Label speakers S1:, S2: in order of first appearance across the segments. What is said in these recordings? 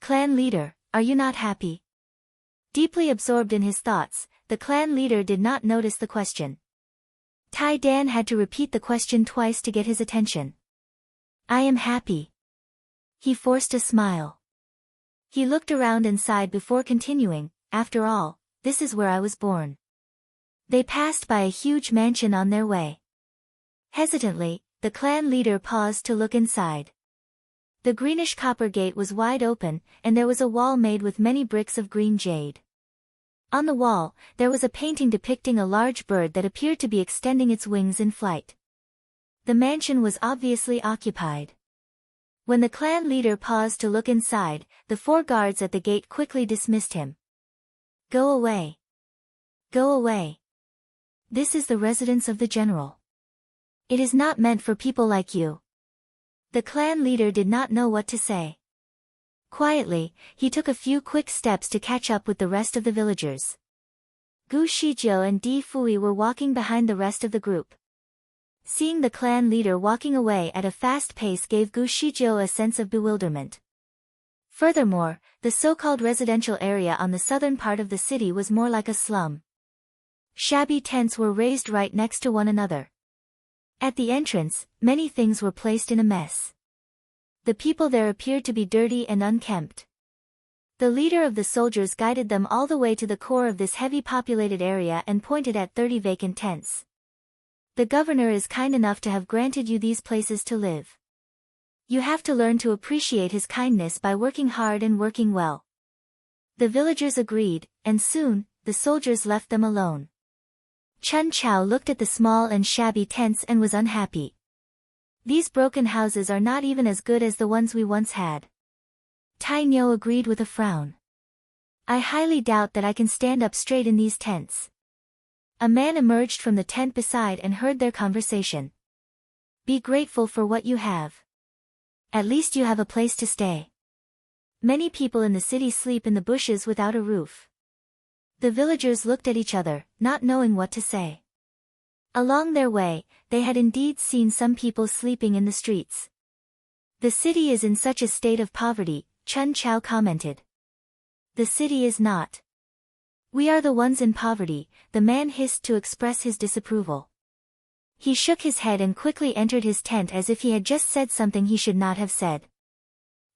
S1: Clan leader, are you not happy? Deeply absorbed in his thoughts, the clan leader did not notice the question. Tai Dan had to repeat the question twice to get his attention. I am happy. He forced a smile. He looked around and sighed before continuing, after all, this is where I was born. They passed by a huge mansion on their way. Hesitantly, the clan leader paused to look inside. The greenish copper gate was wide open, and there was a wall made with many bricks of green jade. On the wall, there was a painting depicting a large bird that appeared to be extending its wings in flight. The mansion was obviously occupied. When the clan leader paused to look inside, the 4 guards at the gate quickly dismissed him. Go away. Go away. This is the residence of the general. It is not meant for people like you. The clan leader did not know what to say. Quietly, he took a few quick steps to catch up with the rest of the villagers. Gu Shijiu and Di Fui were walking behind the rest of the group. Seeing the clan leader walking away at a fast pace gave Gu Shijiu a sense of bewilderment. Furthermore, the so-called residential area on the southern part of the city was more like a slum. Shabby tents were raised right next to one another. At the entrance, many things were placed in a mess. The people there appeared to be dirty and unkempt. The leader of the soldiers guided them all the way to the core of this heavy populated area and pointed at 30 vacant tents. The governor is kind enough to have granted you these places to live. You have to learn to appreciate his kindness by working hard and working well. The villagers agreed, and soon, the soldiers left them alone. Chun Chao looked at the small and shabby tents and was unhappy. These broken houses are not even as good as the ones we once had. Tai Nyo agreed with a frown. I highly doubt that I can stand up straight in these tents. A man emerged from the tent beside and heard their conversation. Be grateful for what you have. At least you have a place to stay. Many people in the city sleep in the bushes without a roof. The villagers looked at each other, not knowing what to say. Along their way, they had indeed seen some people sleeping in the streets. The city is in such a state of poverty, Chun Chao commented. The city is not. We are the ones in poverty, the man hissed to express his disapproval. He shook his head and quickly entered his tent as if he had just said something he should not have said.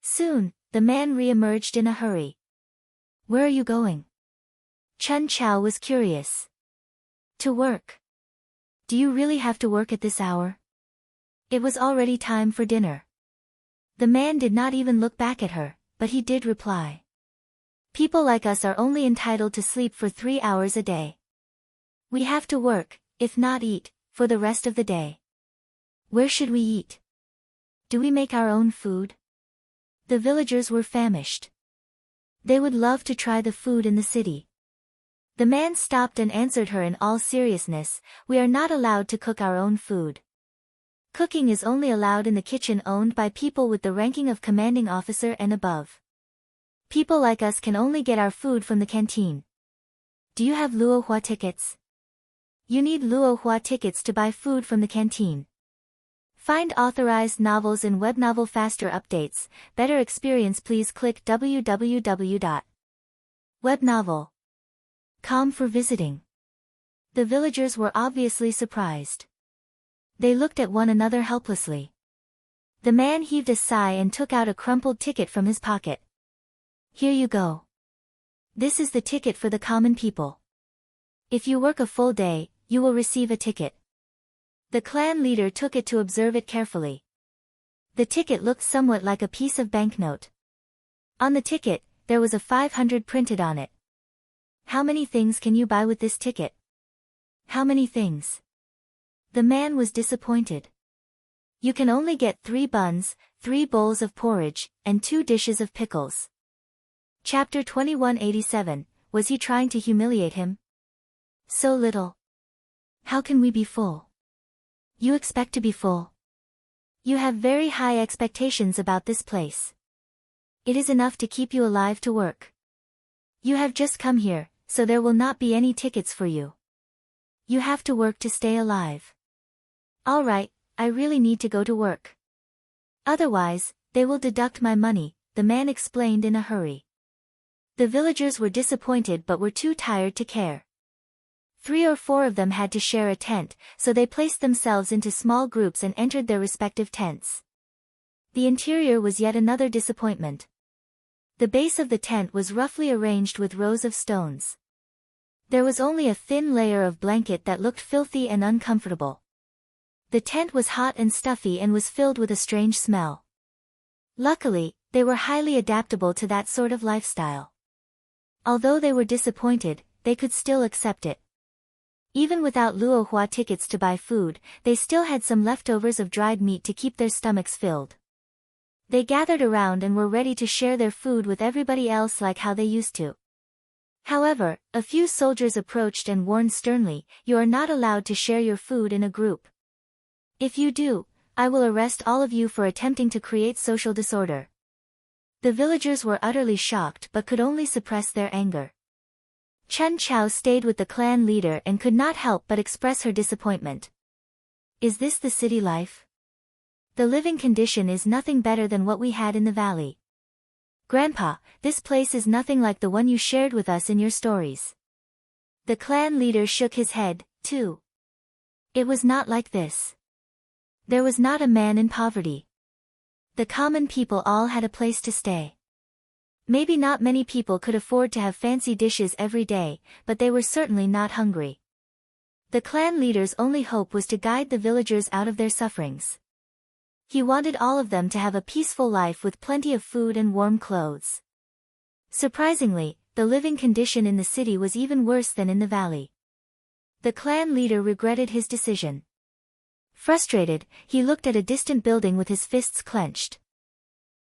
S1: Soon, the man re-emerged in a hurry. Where are you going? Chun Chao was curious. To work. Do you really have to work at this hour? It was already time for dinner. The man did not even look back at her, but he did reply. People like us are only entitled to sleep for 3 hours a day. We have to work, if not eat, for the rest of the day. Where should we eat? Do we make our own food? The villagers were famished. They would love to try the food in the city. The man stopped and answered her in all seriousness, we are not allowed to cook our own food. Cooking is only allowed in the kitchen owned by people with the ranking of commanding officer and above. People like us can only get our food from the canteen. Do you have Luohua tickets? You need Luohua tickets to buy food from the canteen. Find authorized novels in Webnovel Faster Updates, better experience please click www.webnovel.com for visiting. The villagers were obviously surprised. They looked at one another helplessly. The man heaved a sigh and took out a crumpled ticket from his pocket. Here you go. This is the ticket for the common people. If you work a full day, you will receive a ticket. The clan leader took it to observe it carefully. The ticket looked somewhat like a piece of banknote. On the ticket, there was a 500 printed on it. How many things can you buy with this ticket? How many things? The man was disappointed. You can only get 3 buns, 3 bowls of porridge, and 2 dishes of pickles. Chapter 2187, was he trying to humiliate him? So little. How can we be full? You expect to be full? You have very high expectations about this place. It is enough to keep you alive to work. You have just come here, so there will not be any tickets for you. You have to work to stay alive. All right, I really need to go to work. Otherwise, they will deduct my money, the man explained in a hurry. The villagers were disappointed but were too tired to care. 3 or 4 of them had to share a tent, so they placed themselves into small groups and entered their respective tents. The interior was yet another disappointment. The base of the tent was roughly arranged with rows of stones. There was only a thin layer of blanket that looked filthy and uncomfortable. The tent was hot and stuffy and was filled with a strange smell. Luckily, they were highly adaptable to that sort of lifestyle. Although they were disappointed, they could still accept it. Even without luohua tickets to buy food, they still had some leftovers of dried meat to keep their stomachs filled. They gathered around and were ready to share their food with everybody else like how they used to. However, a few soldiers approached and warned sternly, "You are not allowed to share your food in a group. If you do, I will arrest all of you for attempting to create social disorder." The villagers were utterly shocked but could only suppress their anger. Chun Chao stayed with the clan leader and could not help but express her disappointment. Is this the city life? The living condition is nothing better than what we had in the valley. Grandpa, this place is nothing like the one you shared with us in your stories. The clan leader shook his head, too. It was not like this. There was not a man in poverty. The common people all had a place to stay. Maybe not many people could afford to have fancy dishes every day, but they were certainly not hungry. The clan leader's only hope was to guide the villagers out of their sufferings. He wanted all of them to have a peaceful life with plenty of food and warm clothes. Surprisingly, the living condition in the city was even worse than in the valley. The clan leader regretted his decision. Frustrated, he looked at a distant building with his fists clenched.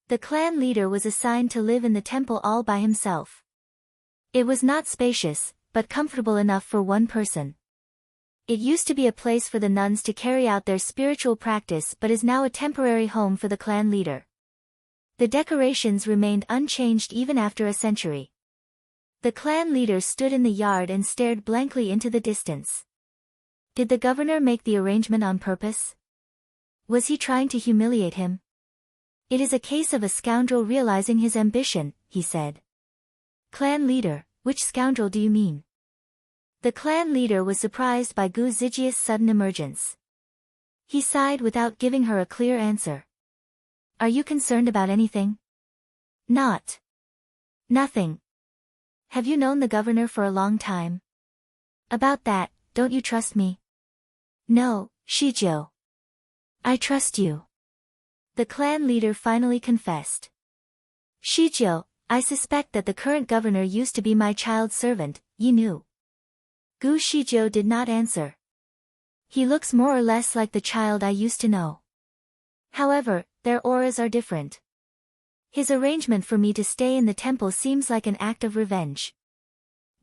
S1: The clan leader was assigned to live in the temple all by himself. It was not spacious, but comfortable enough for one person. It used to be a place for the nuns to carry out their spiritual practice but is now a temporary home for the clan leader. The decorations remained unchanged even after a century. The clan leader stood in the yard and stared blankly into the distance. Did the governor make the arrangement on purpose? Was he trying to humiliate him? It is a case of a scoundrel realizing his ambition, he said. Clan leader, which scoundrel do you mean? The clan leader was surprised by Gu Zijia's sudden emergence. He sighed without giving her a clear answer. Are you concerned about anything? Not. Nothing. Have you known the governor for a long time? About that, don't you trust me? No, Shijiu. I trust you. The clan leader finally confessed. Shijiu, I suspect that the current governor used to be my child servant, Yinu. Gu Shijiu did not answer. He looks more or less like the child I used to know. However, their auras are different. His arrangement for me to stay in the temple seems like an act of revenge.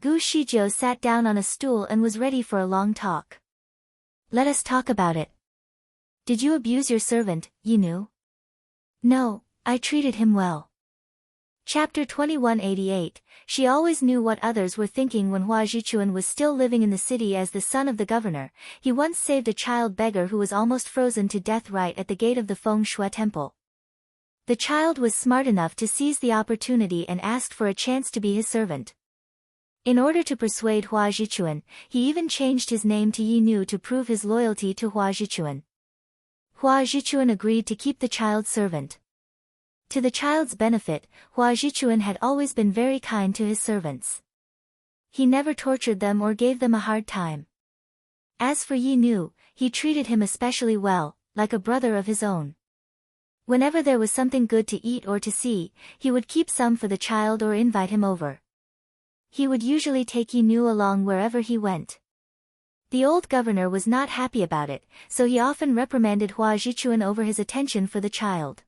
S1: Gu Shijiu sat down on a stool and was ready for a long talk. Let us talk about it. Did you abuse your servant, Yinu? No, I treated him well. Chapter 2188, She always knew what others were thinking when Hua Jichuan was still living in the city as the son of the governor. He once saved a child beggar who was almost frozen to death right at the gate of the Feng Shui temple. The child was smart enough to seize the opportunity and asked for a chance to be his servant. In order to persuade Hua Jichuan, he even changed his name to Yinu to prove his loyalty to Hua Jichuan. Hua Jichuan agreed to keep the child servant. To the child's benefit, Hua Jichuan had always been very kind to his servants. He never tortured them or gave them a hard time. As for Yinu, he treated him especially well, like a brother of his own. Whenever there was something good to eat or to see, he would keep some for the child or invite him over. He would usually take Yinu along wherever he went. The old governor was not happy about it, so he often reprimanded Hua Jichuan over his attention for the child.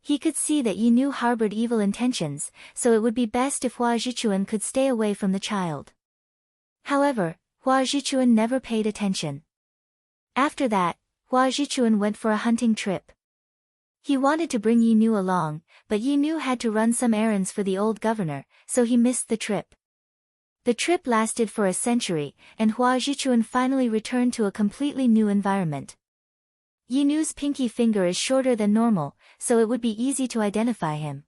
S1: He could see that Yinu harbored evil intentions, so it would be best if Hua Jichuan could stay away from the child. However, Hua Jichuan never paid attention. After that, Hua Jichuan went for a hunting trip. He wanted to bring Yinu along, but Yinu had to run some errands for the old governor, so he missed the trip. The trip lasted for a century, and Hua Jichuan finally returned to a completely new environment. Yinu's pinky finger is shorter than normal, so it would be easy to identify him.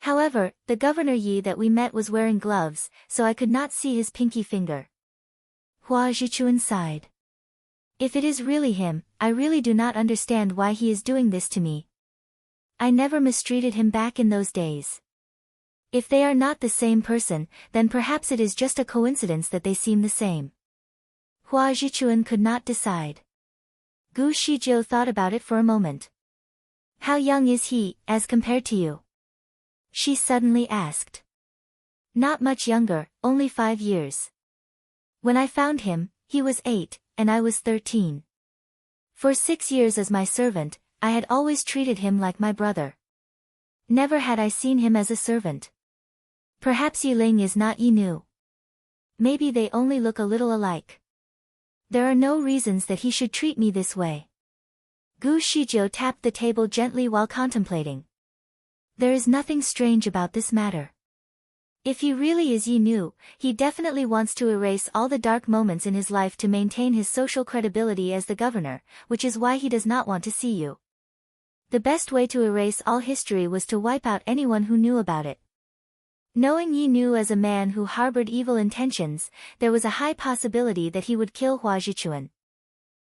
S1: However, the Governor Yi that we met was wearing gloves, so I could not see his pinky finger. Hua Zhichuan sighed. If it is really him, I really do not understand why he is doing this to me. I never mistreated him back in those days. If they are not the same person, then perhaps it is just a coincidence that they seem the same. Hua Zhichuan could not decide. Gu Shijiu thought about it for a moment. How young is he, as compared to you? She suddenly asked. Not much younger, only 5 years. When I found him, he was 8, and I was 13. For 6 years as my servant, I had always treated him like my brother. Never had I seen him as a servant. Perhaps Yiling is not Yinu. Maybe they only look a little alike. There are no reasons that he should treat me this way. Gu Shijiu tapped the table gently while contemplating. There is nothing strange about this matter. If he really is Yinu, he definitely wants to erase all the dark moments in his life to maintain his social credibility as the governor, which is why he does not want to see you. The best way to erase all history was to wipe out anyone who knew about it. Knowing Yinu as a man who harbored evil intentions, there was a high possibility that he would kill Hua Zhichuan.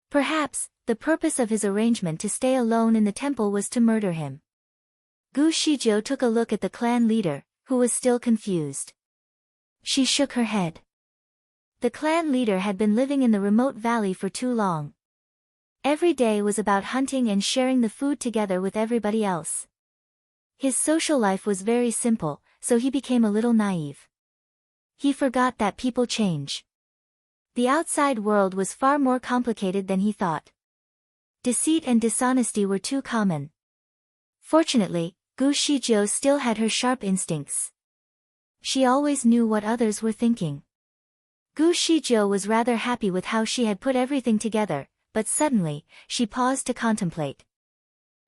S1: Perhaps, the purpose of his arrangement to stay alone in the temple was to murder him. Gu Shijiu took a look at the clan leader, who was still confused. She shook her head. The clan leader had been living in the remote valley for too long. Every day was about hunting and sharing the food together with everybody else. His social life was very simple, so he became a little naive. He forgot that people change. The outside world was far more complicated than he thought. Deceit and dishonesty were too common. Fortunately, Gu Shijiu still had her sharp instincts. She always knew what others were thinking. Gu Shijiu was rather happy with how she had put everything together, but suddenly, she paused to contemplate.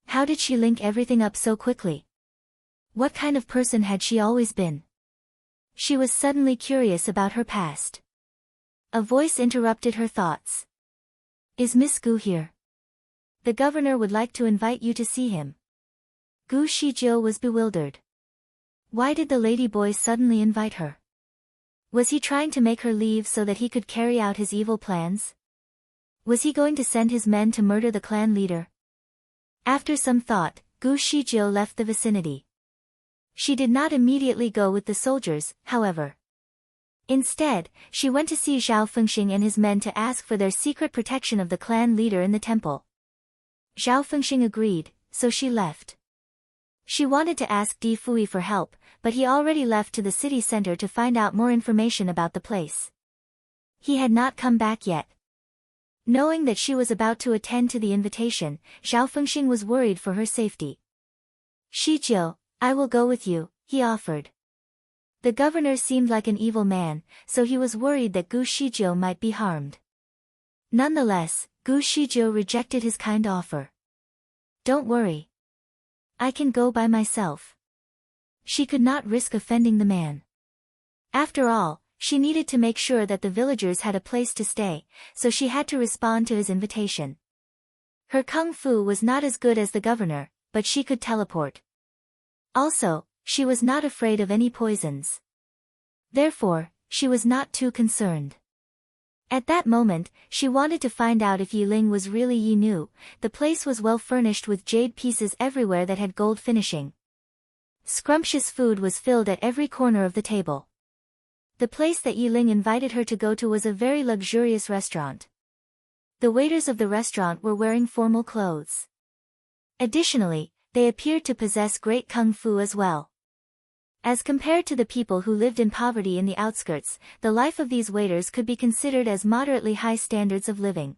S1: How did she link everything up so quickly? What kind of person had she always been? She was suddenly curious about her past. A voice interrupted her thoughts. Is Miss Gu here? The governor would like to invite you to see him. Gu Shijiu was bewildered. Why did the ladyboy suddenly invite her? Was he trying to make her leave so that he could carry out his evil plans? Was he going to send his men to murder the clan leader? After some thought, Gu Shijiu left the vicinity. She did not immediately go with the soldiers, however. Instead, she went to see Zhao Fengxing and his men to ask for their secret protection of the clan leader in the temple. Zhao Fengxing agreed, so she left. She wanted to ask Di Fui for help, but he already left to the city center to find out more information about the place. He had not come back yet. Knowing that she was about to attend to the invitation, Zhao Fengxing was worried for her safety. Shijiu, I will go with you, he offered. The governor seemed like an evil man, so he was worried that Gu Shijiu might be harmed. Nonetheless, Gu Shijiu rejected his kind offer. Don't worry. I can go by myself. She could not risk offending the man. After all, she needed to make sure that the villagers had a place to stay, so she had to respond to his invitation. Her kung fu was not as good as the governor, but she could teleport. Also, she was not afraid of any poisons. Therefore, she was not too concerned. At that moment, she wanted to find out if Yiling was really Yinu. The place was well furnished with jade pieces everywhere that had gold finishing. Scrumptious food was filled at every corner of the table. The place that Yiling invited her to go to was a very luxurious restaurant. The waiters of the restaurant were wearing formal clothes. Additionally, they appeared to possess great kung fu as well. As compared to the people who lived in poverty in the outskirts, the life of these waiters could be considered as moderately high standards of living.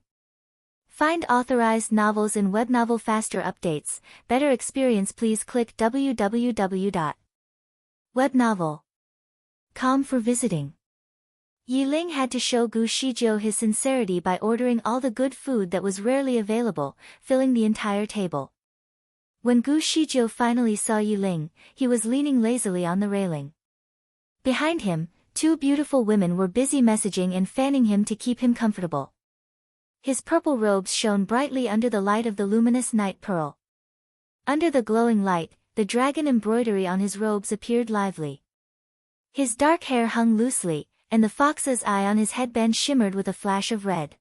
S1: Find authorized novels in webnovel faster updates. Better experience, please click www.webnovel.com for visiting. Yiling had to show Gu Shijiu his sincerity by ordering all the good food that was rarely available, filling the entire table. When Gu Shijiu finally saw Yiling, he was leaning lazily on the railing. Behind him, two beautiful women were busy messaging and fanning him to keep him comfortable. His purple robes shone brightly under the light of the luminous night pearl. Under the glowing light, the dragon embroidery on his robes appeared lively. His dark hair hung loosely, and the fox's eye on his headband shimmered with a flash of red.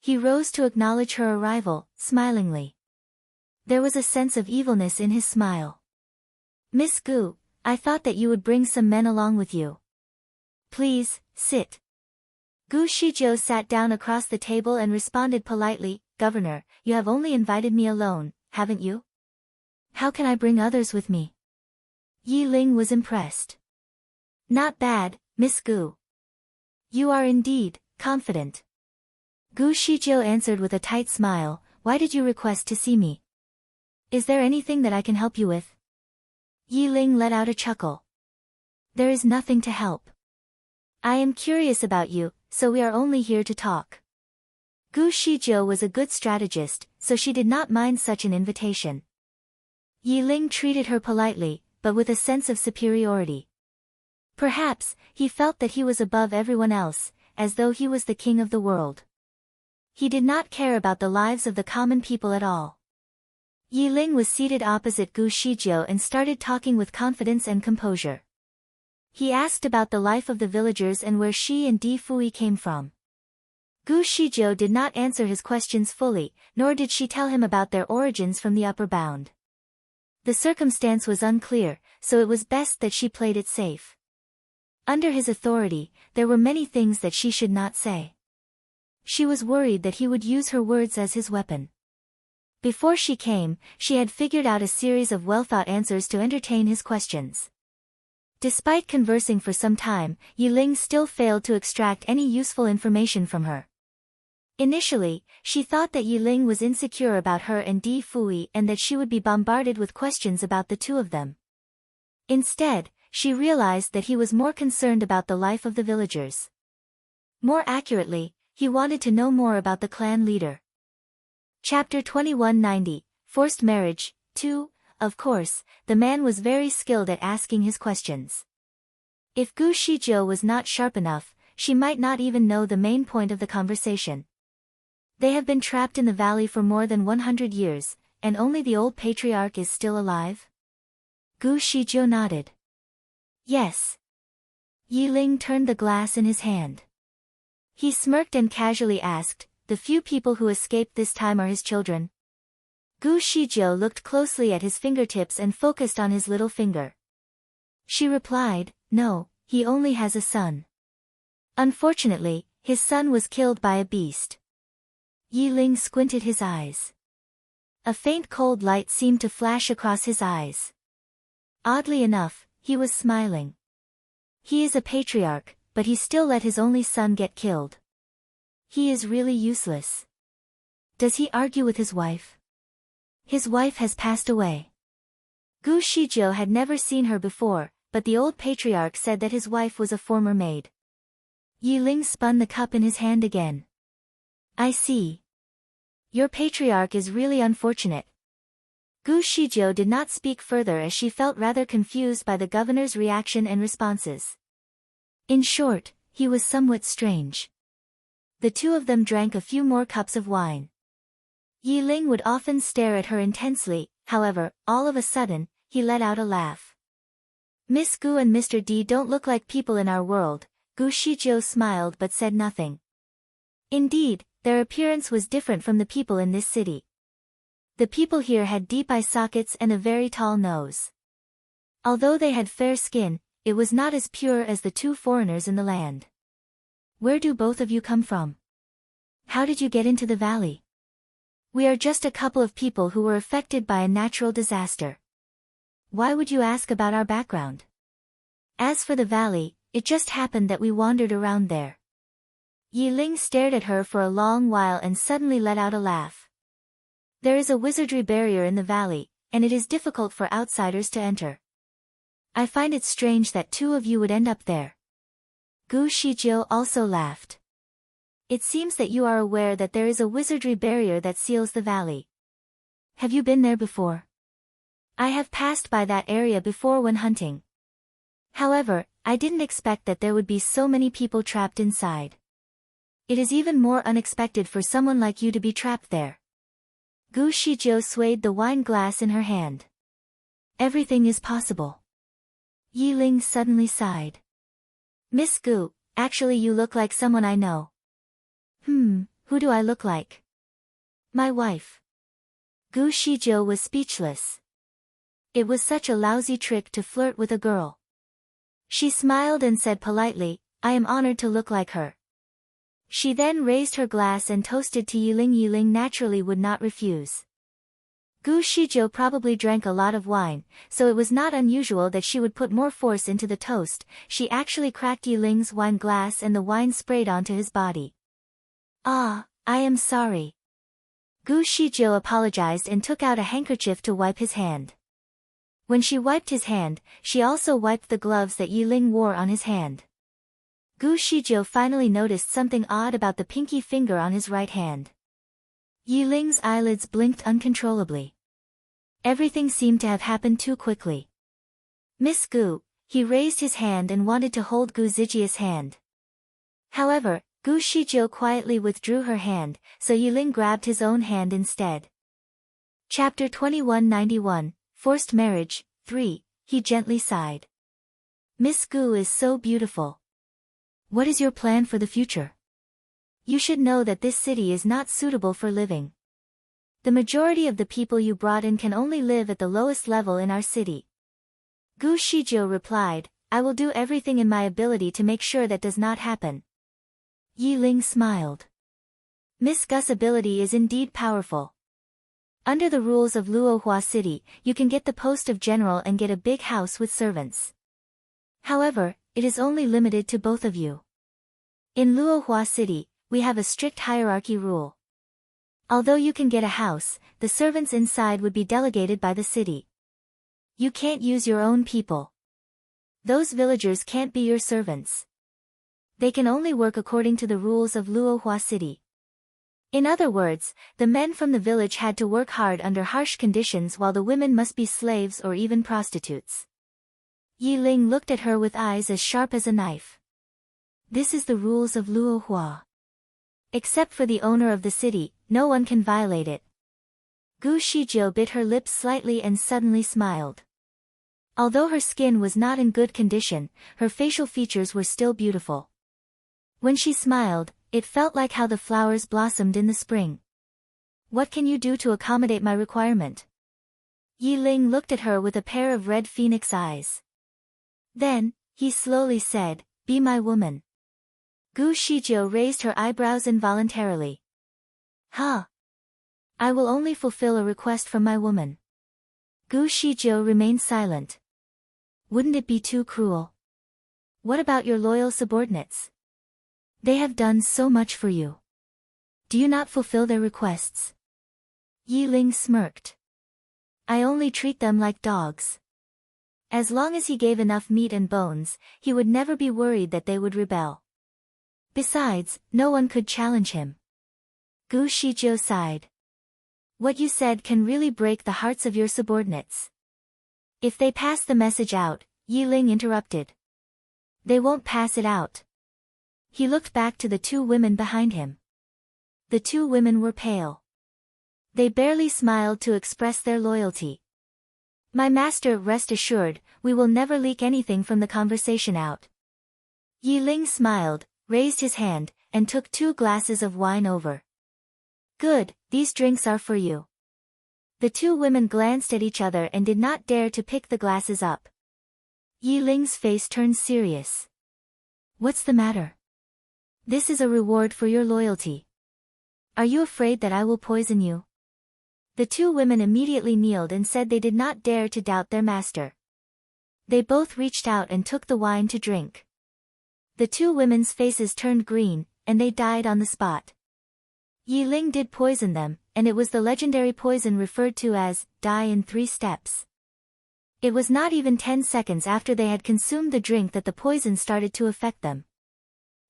S1: He rose to acknowledge her arrival, smilingly. There was a sense of evilness in his smile. "Miss Gu, I thought that you would bring some men along with you. Please, sit." Gu Shijiu sat down across the table and responded politely, "Governor, you have only invited me alone, haven't you? How can I bring others with me?" Yi Ling was impressed. "Not bad, Miss Gu. You are indeed confident." Gu Shijiu answered with a tight smile, "Why did you request to see me? Is there anything that I can help you with?" Yi Ling let out a chuckle. "There is nothing to help. I am curious about you, so we are only here to talk." Gu Shijiu was a good strategist, so she did not mind such an invitation. Yi Ling treated her politely, but with a sense of superiority. Perhaps, he felt that he was above everyone else, as though he was the king of the world. He did not care about the lives of the common people at all. Yi Ling was seated opposite Gu Shijiu and started talking with confidence and composure. He asked about the life of the villagers and where she and Di Fui came from. Gu Shijiu did not answer his questions fully, nor did she tell him about their origins from the upper bound. The circumstance was unclear, so it was best that she played it safe. Under his authority, there were many things that she should not say. She was worried that he would use her words as his weapon. Before she came, she had figured out a series of well-thought answers to entertain his questions. Despite conversing for some time, Yi Ling still failed to extract any useful information from her. Initially, she thought that Yi Ling was insecure about her and Di Fui and that she would be bombarded with questions about the two of them. Instead, she realized that he was more concerned about the life of the villagers. More accurately, he wanted to know more about the clan leader. Chapter 2190, Forced Marriage, 2. Of course, the man was very skilled at asking his questions. If Gu Shijiu was not sharp enough, she might not even know the main point of the conversation. They have been trapped in the valley for more than 100 years, and only the old patriarch is still alive? Gu Shijiu nodded. Yes. Yi Ling turned the glass in his hand. He smirked and casually asked, "The few people who escaped this time are his children?" Gu Shijiu looked closely at his fingertips and focused on his little finger. She replied, "No, he only has a son. Unfortunately, his son was killed by a beast." Yi Ling squinted his eyes. A faint cold light seemed to flash across his eyes. Oddly enough, he was smiling. He is a patriarch, but he still let his only son get killed. He is really useless. Does he argue with his wife? His wife has passed away. Gu Shijiu had never seen her before, but the old patriarch said that his wife was a former maid. Yi Ling spun the cup in his hand again. "I see. Your patriarch is really unfortunate." Gu Shijiu did not speak further as she felt rather confused by the governor's reaction and responses. In short, he was somewhat strange. The two of them drank a few more cups of wine. Yi Ling would often stare at her intensely, however, all of a sudden, he let out a laugh. "Miss Gu and Mr. D don't look like people in our world." Gu Shijiu smiled but said nothing. Indeed, their appearance was different from the people in this city. The people here had deep eye sockets and a very tall nose. Although they had fair skin, it was not as pure as the two foreigners in the land. "Where do both of you come from? How did you get into the valley?" "We are just a couple of people who were affected by a natural disaster." "Why would you ask about our background?" "As for the valley, it just happened that we wandered around there." Yi Ling stared at her for a long while and suddenly let out a laugh. "There is a wizardry barrier in the valley, and it is difficult for outsiders to enter. I find it strange that two of you would end up there." Gu Shijiu also laughed. "It seems that you are aware that there is a wizardry barrier that seals the valley. Have you been there before?" "I have passed by that area before when hunting. However, I didn't expect that there would be so many people trapped inside. It is even more unexpected for someone like you to be trapped there." Gu Shijiu swayed the wine glass in her hand. Everything is possible. Yiling suddenly sighed. Miss Gu, actually you look like someone I know. Who do I look like? My wife. Gu Shijiu was speechless. It was such a lousy trick to flirt with a girl. She smiled and said politely, I am honored to look like her. She then raised her glass and toasted to Yiling. Yiling naturally would not refuse. Gu Shijiu probably drank a lot of wine, so it was not unusual that she would put more force into the toast. She actually cracked Yiling's wine glass and the wine sprayed onto his body. Ah, I am sorry. Gu Shijiu apologized and took out a handkerchief to wipe his hand. When she wiped his hand, she also wiped the gloves that Yiling wore on his hand. Gu Shijiu finally noticed something odd about the pinky finger on his right hand. Yiling's eyelids blinked uncontrollably. Everything seemed to have happened too quickly. Miss Gu, he raised his hand and wanted to hold Gu Zijia's hand. However, Gu Shijiu quietly withdrew her hand, so Yiling grabbed his own hand instead. Chapter 2191, Forced Marriage, 3, he gently sighed. Miss Gu is so beautiful. What is your plan for the future? You should know that this city is not suitable for living. The majority of the people you brought in can only live at the lowest level in our city. Gu Shijiu replied, I will do everything in my ability to make sure that does not happen. Yiling smiled. Miss Gu's ability is indeed powerful. Under the rules of Luohua City, you can get the post of general and get a big house with servants. However, it is only limited to both of you. In Luohua City, we have a strict hierarchy rule. Although you can get a house, the servants inside would be delegated by the city. You can't use your own people. Those villagers can't be your servants. They can only work according to the rules of Luohua City. In other words, the men from the village had to work hard under harsh conditions while the women must be slaves or even prostitutes. Yiling looked at her with eyes as sharp as a knife. This is the rules of Luohua. Except for the owner of the city, no one can violate it. Gu Shijiu bit her lips slightly and suddenly smiled. Although her skin was not in good condition, her facial features were still beautiful. When she smiled, it felt like how the flowers blossomed in the spring. What can you do to accommodate my requirement? Yiling looked at her with a pair of red phoenix eyes. Then, he slowly said, be my woman. Gu Shijiu raised her eyebrows involuntarily. Huh? I will only fulfill a request from my woman. Gu Shijiu remained silent. Wouldn't it be too cruel? What about your loyal subordinates? They have done so much for you. Do you not fulfill their requests? Yiling smirked. I only treat them like dogs. As long as he gave enough meat and bones, he would never be worried that they would rebel. Besides, no one could challenge him. Gu Shijiu sighed. What you said can really break the hearts of your subordinates. If they pass the message out, Yiling interrupted. They won't pass it out. He looked back to the two women behind him. The two women were pale. They barely smiled to express their loyalty. My master, rest assured, we will never leak anything from the conversation out. Yiling smiled, raised his hand, and took 2 glasses of wine over. Good, these drinks are for you. The two women glanced at each other and did not dare to pick the glasses up. Yiling's face turned serious. What's the matter? This is a reward for your loyalty. Are you afraid that I will poison you? The two women immediately kneeled and said they did not dare to doubt their master. They both reached out and took the wine to drink. The two women's faces turned green, and they died on the spot. Yiling did poison them, and it was the legendary poison referred to as, die in 3 steps. It was not even 10 seconds after they had consumed the drink that the poison started to affect them.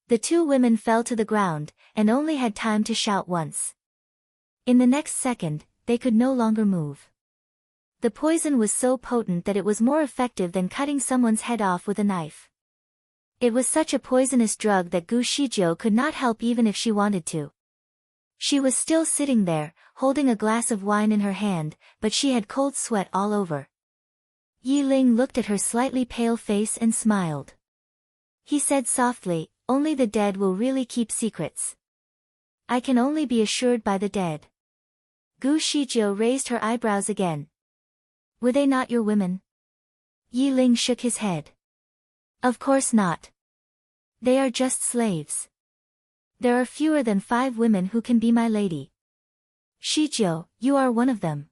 S1: The two women fell to the ground, and only had time to shout once. In the next second, they could no longer move. The poison was so potent that it was more effective than cutting someone's head off with a knife. It was such a poisonous drug that Gu Shijiu could not help even if she wanted to. She was still sitting there, holding a glass of wine in her hand, but she had cold sweat all over. Yi Ling looked at her slightly pale face and smiled. He said softly, only the dead will really keep secrets. I can only be assured by the dead. Gu Shijiu raised her eyebrows again. Were they not your women? Yi Ling shook his head. Of course not. They are just slaves. There are fewer than 5 women who can be my lady. Shijiu, you are one of them.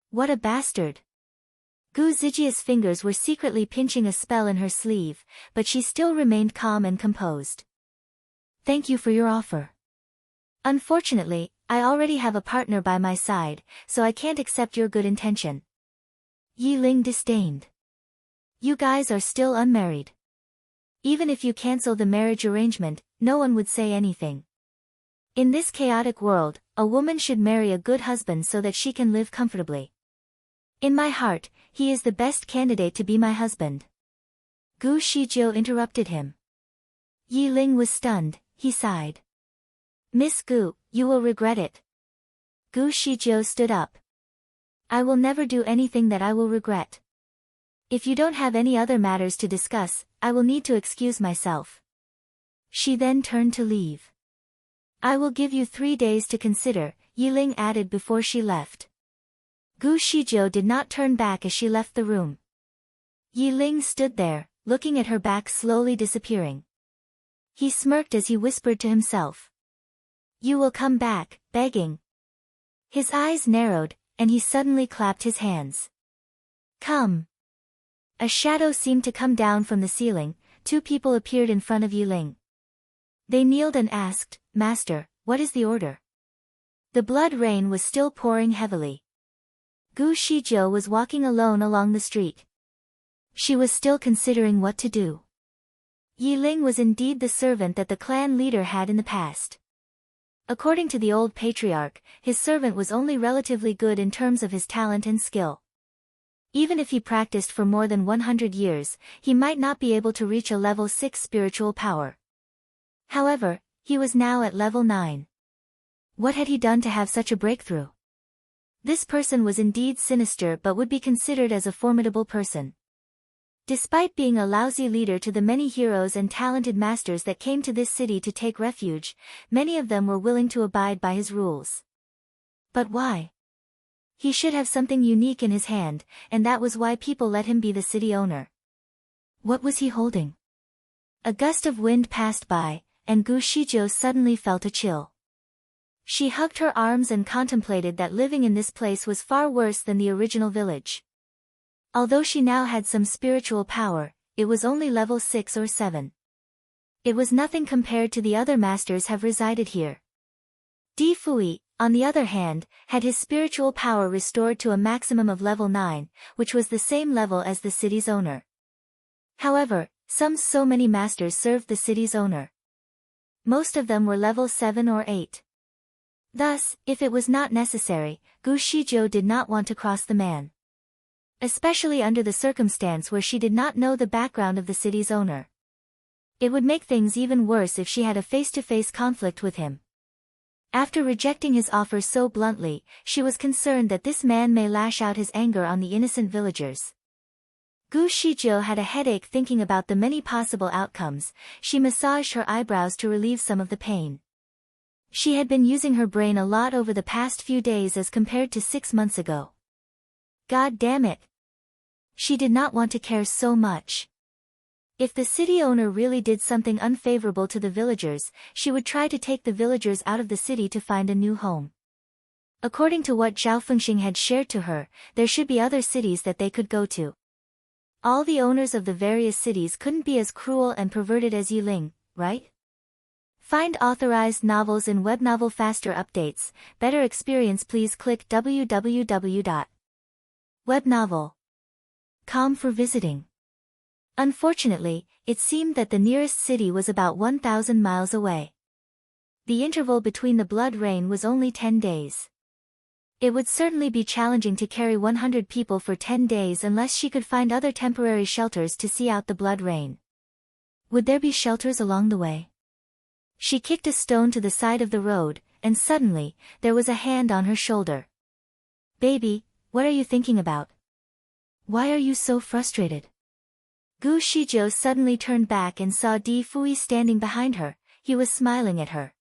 S1: What a bastard. Gu Zijia's fingers were secretly pinching a spell in her sleeve, but she still remained calm and composed. Thank you for your offer. Unfortunately, I already have a partner by my side, so I can't accept your good intention. Yi Ling disdained. You guys are still unmarried. Even if you cancel the marriage arrangement, no one would say anything. In this chaotic world, a woman should marry a good husband so that she can live comfortably. In my heart, he is the best candidate to be my husband. Gu Shijiu interrupted him. Yi Ling was stunned, he sighed. Miss Gu, you will regret it. Gu Shijiu stood up. I will never do anything that I will regret. If you don't have any other matters to discuss, I will need to excuse myself. She then turned to leave. I will give you 3 days to consider, Yi Ling added before she left. Gu Shijiu did not turn back as she left the room. Yi Ling stood there, looking at her back slowly disappearing. He smirked as he whispered to himself. You will come back, begging. His eyes narrowed, and he suddenly clapped his hands. Come. A shadow seemed to come down from the ceiling. 2 people appeared in front of Yi Ling. They kneeled and asked, Master, what is the order? The blood rain was still pouring heavily. Gu Shijiu was walking alone along the street. She was still considering what to do. Yi Ling was indeed the servant that the clan leader had in the past. According to the old patriarch, his servant was only relatively good in terms of his talent and skill. Even if he practiced for more than 100 years, he might not be able to reach a level 6 spiritual power. However, he was now at level 9. What had he done to have such a breakthrough? This person was indeed sinister but would be considered as a formidable person. Despite being a lousy leader to the many heroes and talented masters that came to this city to take refuge, many of them were willing to abide by his rules. But why? He should have something unique in his hand, and that was why people let him be the city owner. What was he holding? A gust of wind passed by, and Gu Shijiu suddenly felt a chill. She hugged her arms and contemplated that living in this place was far worse than the original village. Although she now had some spiritual power, it was only level 6 or 7. It was nothing compared to the other masters have resided here. Di Fui, on the other hand, had his spiritual power restored to a maximum of level 9, which was the same level as the city's owner. However, so many masters served the city's owner. Most of them were level 7 or 8. Thus, if it was not necessary, Gu Shijiu did not want to cross the man. Especially under the circumstance where she did not know the background of the city's owner. It would make things even worse if she had a face-to-face conflict with him. After rejecting his offer so bluntly, she was concerned that this man may lash out his anger on the innocent villagers. Gu Shijiu had a headache thinking about the many possible outcomes. She massaged her eyebrows to relieve some of the pain. She had been using her brain a lot over the past few days as compared to 6 months ago. God damn it. She did not want to care so much. If the city owner really did something unfavorable to the villagers, she would try to take the villagers out of the city to find a new home. According to what Zhao Fengxing had shared to her, there should be other cities that they could go to. All the owners of the various cities couldn't be as cruel and perverted as Yi Ling, right? Find authorized novels in Webnovel faster updates, better experience please click www.webnovel.com for visiting. Unfortunately, it seemed that the nearest city was about 1,000 miles away. The interval between the blood rain was only 10 days. It would certainly be challenging to carry 100 people for 10 days unless she could find other temporary shelters to see out the blood rain. Would there be shelters along the way? She kicked a stone to the side of the road, and suddenly, there was a hand on her shoulder. Baby, what are you thinking about? Why are you so frustrated? Gu Shizhou suddenly turned back and saw Di Fui standing behind her. He was smiling at her.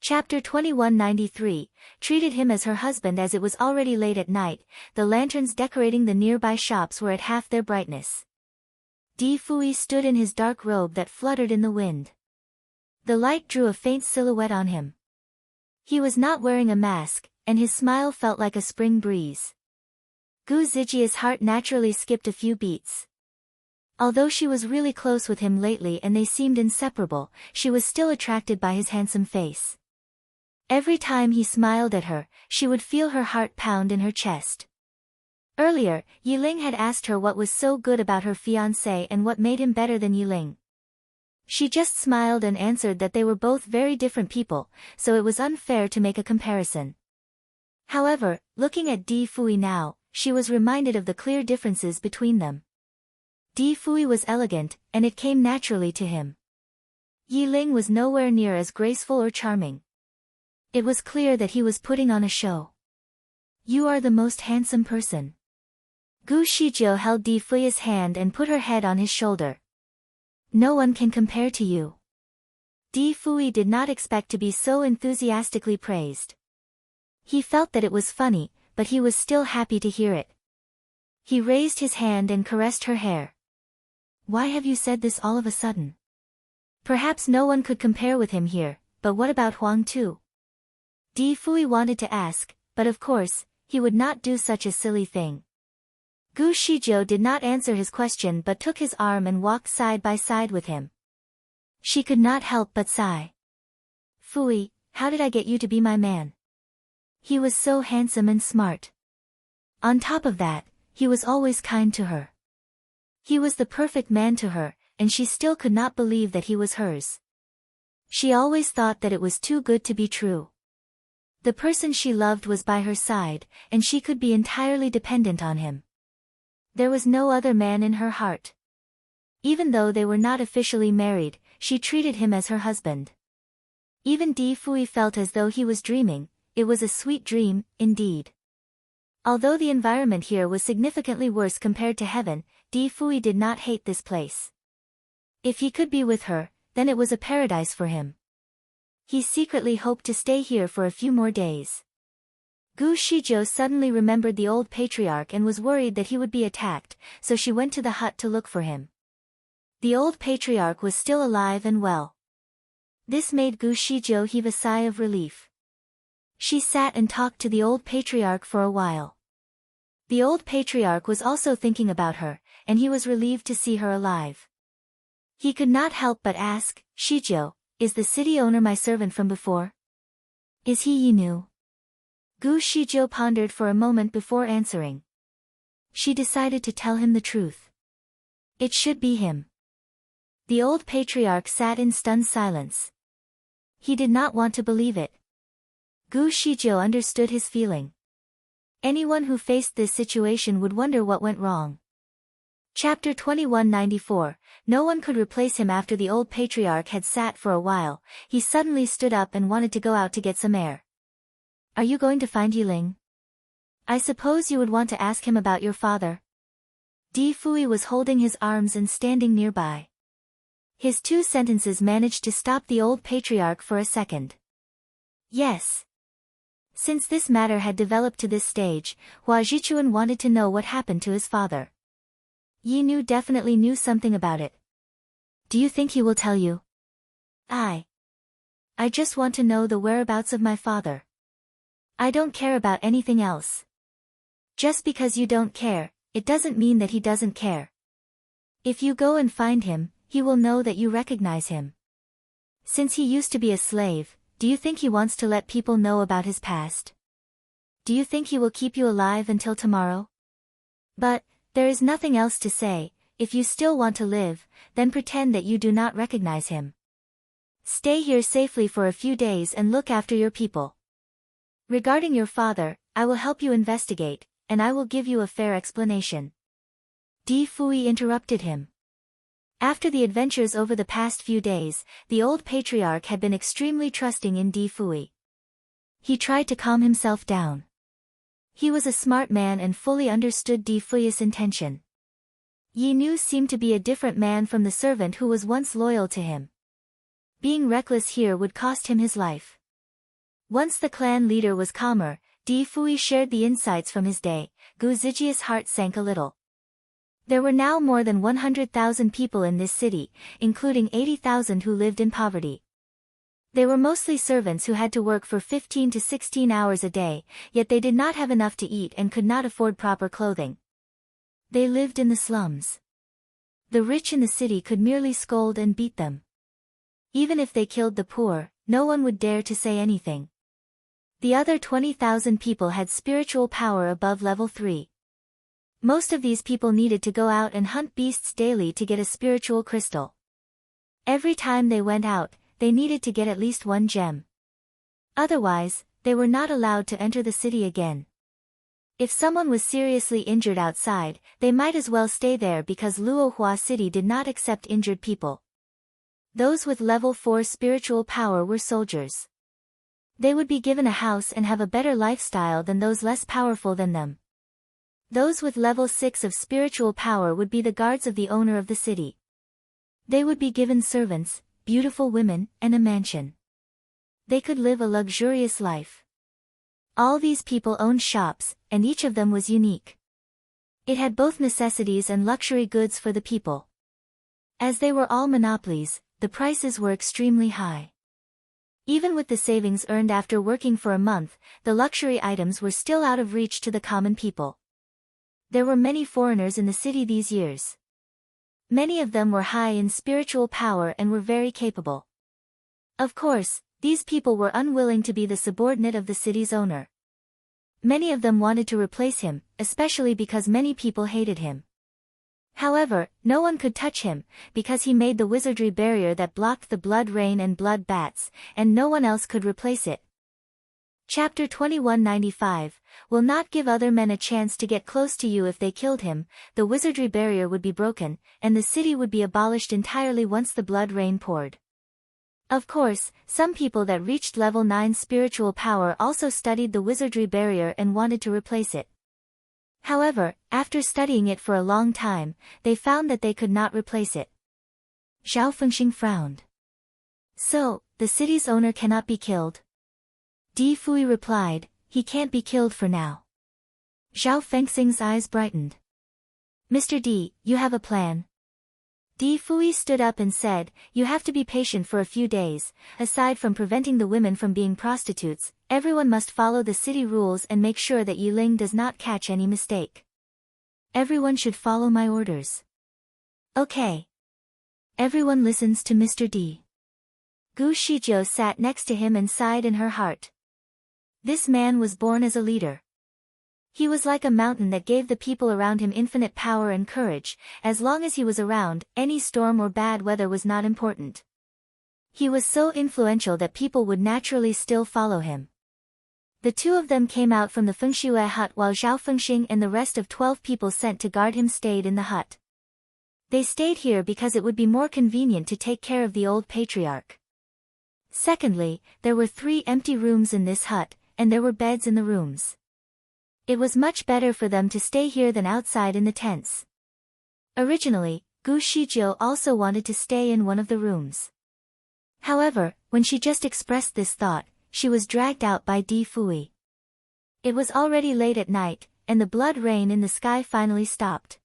S1: Chapter 2193, treated him as her husband as it was already late at night. The lanterns decorating the nearby shops were at half their brightness. Di Fui stood in his dark robe that fluttered in the wind. The light drew a faint silhouette on him. He was not wearing a mask, and his smile felt like a spring breeze. Gu Zijia's heart naturally skipped a few beats. Although she was really close with him lately and they seemed inseparable, she was still attracted by his handsome face. Every time he smiled at her, she would feel her heart pound in her chest. Earlier, Yiling had asked her what was so good about her fiancé and what made him better than Yiling. She just smiled and answered that they were both very different people, so it was unfair to make a comparison. However, looking at Di Fui now, she was reminded of the clear differences between them. Di Fui was elegant, and it came naturally to him. Yiling was nowhere near as graceful or charming. It was clear that he was putting on a show. You are the most handsome person. Gu Shizhou held Di Fui's hand and put her head on his shoulder. No one can compare to you. Di Fui did not expect to be so enthusiastically praised. He felt that it was funny, but he was still happy to hear it. He raised his hand and caressed her hair. Why have you said this all of a sudden? Perhaps no one could compare with him here, but what about Huang Tu? Di Fui wanted to ask, but of course, he would not do such a silly thing. Gu Shizhou did not answer his question but took his arm and walked side by side with him. She could not help but sigh. Fui, how did I get you to be my man? He was so handsome and smart. On top of that, he was always kind to her. He was the perfect man to her, and she still could not believe that he was hers. She always thought that it was too good to be true. The person she loved was by her side, and she could be entirely dependent on him. There was no other man in her heart. Even though they were not officially married, she treated him as her husband. Even Di Fui felt as though he was dreaming. It was a sweet dream, indeed. Although the environment here was significantly worse compared to heaven, Di Fui did not hate this place. If he could be with her, then it was a paradise for him. He secretly hoped to stay here for a few more days. Gu Shizhou suddenly remembered the old patriarch and was worried that he would be attacked, so she went to the hut to look for him. The old patriarch was still alive and well. This made Gu Shizhou heave a sigh of relief. She sat and talked to the old patriarch for a while. The old patriarch was also thinking about her, and he was relieved to see her alive. He could not help but ask, Shizhou, is the city owner my servant from before? Is he Yinu? Gu Shizhou pondered for a moment before answering. She decided to tell him the truth. It should be him. The old patriarch sat in stunned silence. He did not want to believe it. Gu Shizhou understood his feeling. Anyone who faced this situation would wonder what went wrong. Chapter 2194, no one could replace him after the old patriarch had sat for a while. He suddenly stood up and wanted to go out to get some air. Are you going to find Yiling? I suppose you would want to ask him about your father. Di Fui was holding his arms and standing nearby. His two sentences managed to stop the old patriarch for a second. Yes. Since this matter had developed to this stage, Hua Zhichuan wanted to know what happened to his father. Yinu definitely knew something about it. Do you think he will tell you? I just want to know the whereabouts of my father. I don't care about anything else. Just because you don't care, it doesn't mean that he doesn't care. If you go and find him, he will know that you recognize him. Since he used to be a slave, do you think he wants to let people know about his past? Do you think he will keep you alive until tomorrow? But, there is nothing else to say. If you still want to live, then pretend that you do not recognize him. Stay here safely for a few days and look after your people. Regarding your father, I will help you investigate, and I will give you a fair explanation. Di Fui interrupted him. After the adventures over the past few days, the old patriarch had been extremely trusting in Di Fui. He tried to calm himself down. He was a smart man and fully understood Di Fui's intention. Yi Nu seemed to be a different man from the servant who was once loyal to him. Being reckless here would cost him his life. Once the clan leader was calmer, Di Fui shared the insights from his day. Gu Zijia's heart sank a little. There were now more than 100,000 people in this city, including 80,000 who lived in poverty. They were mostly servants who had to work for 15 to 16 hours a day, yet they did not have enough to eat and could not afford proper clothing. They lived in the slums. The rich in the city could merely scold and beat them. Even if they killed the poor, no one would dare to say anything. The other 20,000 people had spiritual power above level 3. Most of these people needed to go out and hunt beasts daily to get a spiritual crystal. Every time they went out, they needed to get at least one gem. Otherwise, they were not allowed to enter the city again. If someone was seriously injured outside, they might as well stay there because Luohua City did not accept injured people. Those with level 4 spiritual power were soldiers. They would be given a house and have a better lifestyle than those less powerful than them. Those with level 6 of spiritual power would be the guards of the owner of the city. They would be given servants, beautiful women, and a mansion. They could live a luxurious life. All these people owned shops, and each of them was unique. It had both necessities and luxury goods for the people. As they were all monopolies, the prices were extremely high. Even with the savings earned after working for a month, the luxury items were still out of reach to the common people. There were many foreigners in the city these years. Many of them were high in spiritual power and were very capable. Of course, these people were unwilling to be the subordinate of the city's owner. Many of them wanted to replace him, especially because many people hated him. However, no one could touch him, because he made the wizardry barrier that blocked the blood rain and blood bats, and no one else could replace it. Chapter 2195, will not give other men a chance to get close to you if they killed him. The wizardry barrier would be broken, and the city would be abolished entirely once the blood rain poured. Of course, some people that reached level 9 spiritual power also studied the wizardry barrier and wanted to replace it. However, after studying it for a long time, they found that they could not replace it. Zhao Fengxing frowned. So, the city's owner cannot be killed? Di Fui replied, he can't be killed for now. Zhao Fengxing's eyes brightened. Mr. Di, you have a plan? Di Fui stood up and said, you have to be patient for a few days. Aside from preventing the women from being prostitutes, everyone must follow the city rules and make sure that Yiling does not catch any mistake. Everyone should follow my orders. Okay. Everyone listens to Mr. D. Gu Shijiu sat next to him and sighed in her heart. This man was born as a leader. He was like a mountain that gave the people around him infinite power and courage. As long as he was around, any storm or bad weather was not important. He was so influential that people would naturally still follow him. The two of them came out from the Fengxue hut while Zhao Fengxing and the rest of 12 people sent to guard him stayed in the hut. They stayed here because it would be more convenient to take care of the old patriarch. Secondly, there were 3 empty rooms in this hut, and there were beds in the rooms. It was much better for them to stay here than outside in the tents. Originally, Gu Shijiu also wanted to stay in one of the rooms. However, when she just expressed this thought, she was dragged out by Di Fui. It was already late at night, and the blood rain in the sky finally stopped.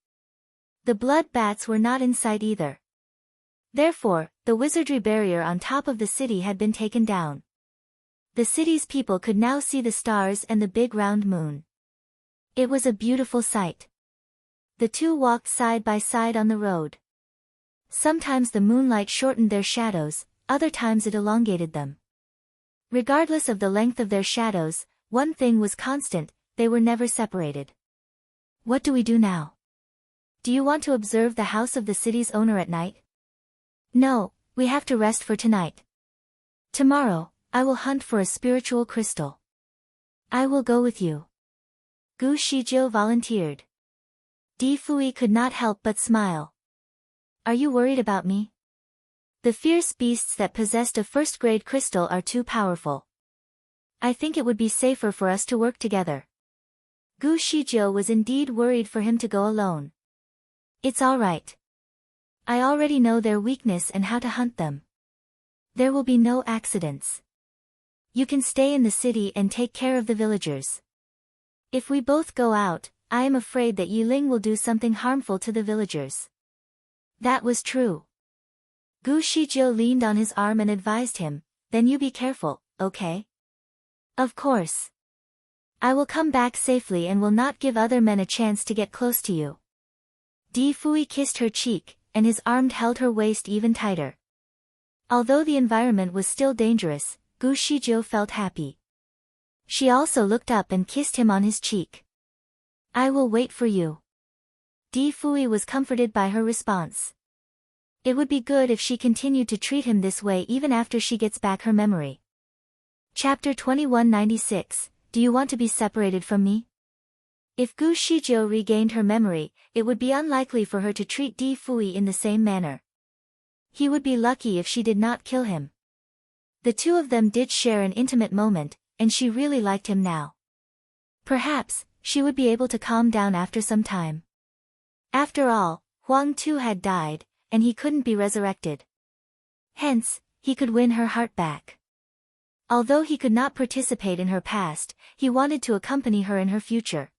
S1: The blood bats were not in sight either. Therefore, the wizardry barrier on top of the city had been taken down. The city's people could now see the stars and the big round moon. It was a beautiful sight. The two walked side by side on the road. Sometimes the moonlight shortened their shadows, other times it elongated them. Regardless of the length of their shadows, one thing was constant, they were never separated. What do we do now? Do you want to observe the house of the city's owner at night? No, we have to rest for tonight. Tomorrow, I will hunt for a spiritual crystal. I will go with you. Gu Shijiu volunteered. Di Fui could not help but smile. Are you worried about me? The fierce beasts that possessed a first-grade crystal are too powerful. I think it would be safer for us to work together. Gu Shizhou was indeed worried for him to go alone. It's all right. I already know their weakness and how to hunt them. There will be no accidents. You can stay in the city and take care of the villagers. If we both go out, I am afraid that Yiling will do something harmful to the villagers. That was true. Gu Shizhou leaned on his arm and advised him, then you be careful, okay? Of course. I will come back safely and will not give other men a chance to get close to you. Di Fui kissed her cheek, and his arm held her waist even tighter. Although the environment was still dangerous, Gu Shizhou felt happy. She also looked up and kissed him on his cheek. I will wait for you. Di Fui was comforted by her response. It would be good if she continued to treat him this way even after she gets back her memory. Chapter 2196, Do you want to be separated from me? If Gu Shizhou regained her memory, it would be unlikely for her to treat Di Fui in the same manner. He would be lucky if she did not kill him. The two of them did share an intimate moment, and she really liked him now. Perhaps, she would be able to calm down after some time. After all, Huang Tu had died, and he couldn't be resurrected. Hence, he could win her heart back. Although he could not participate in her past, he wanted to accompany her in her future.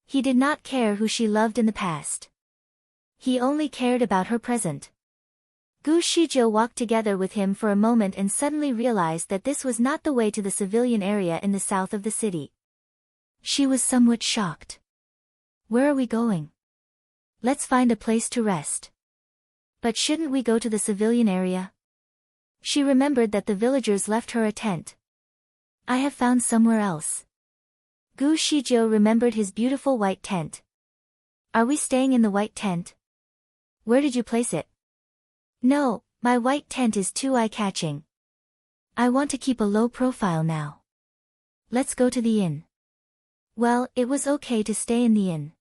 S1: He did not care who she loved in the past. He only cared about her present. Gu Shizhou walked together with him for a moment and suddenly realized that this was not the way to the civilian area in the south of the city. She was somewhat shocked. Where are we going? Let's find a place to rest. But shouldn't we go to the civilian area? She remembered that the villagers left her a tent. I have found somewhere else. Gu Shizhou remembered his beautiful white tent. Are we staying in the white tent? Where did you place it? No, my white tent is too eye-catching. I want to keep a low profile now. Let's go to the inn. Well, it was okay to stay in the inn.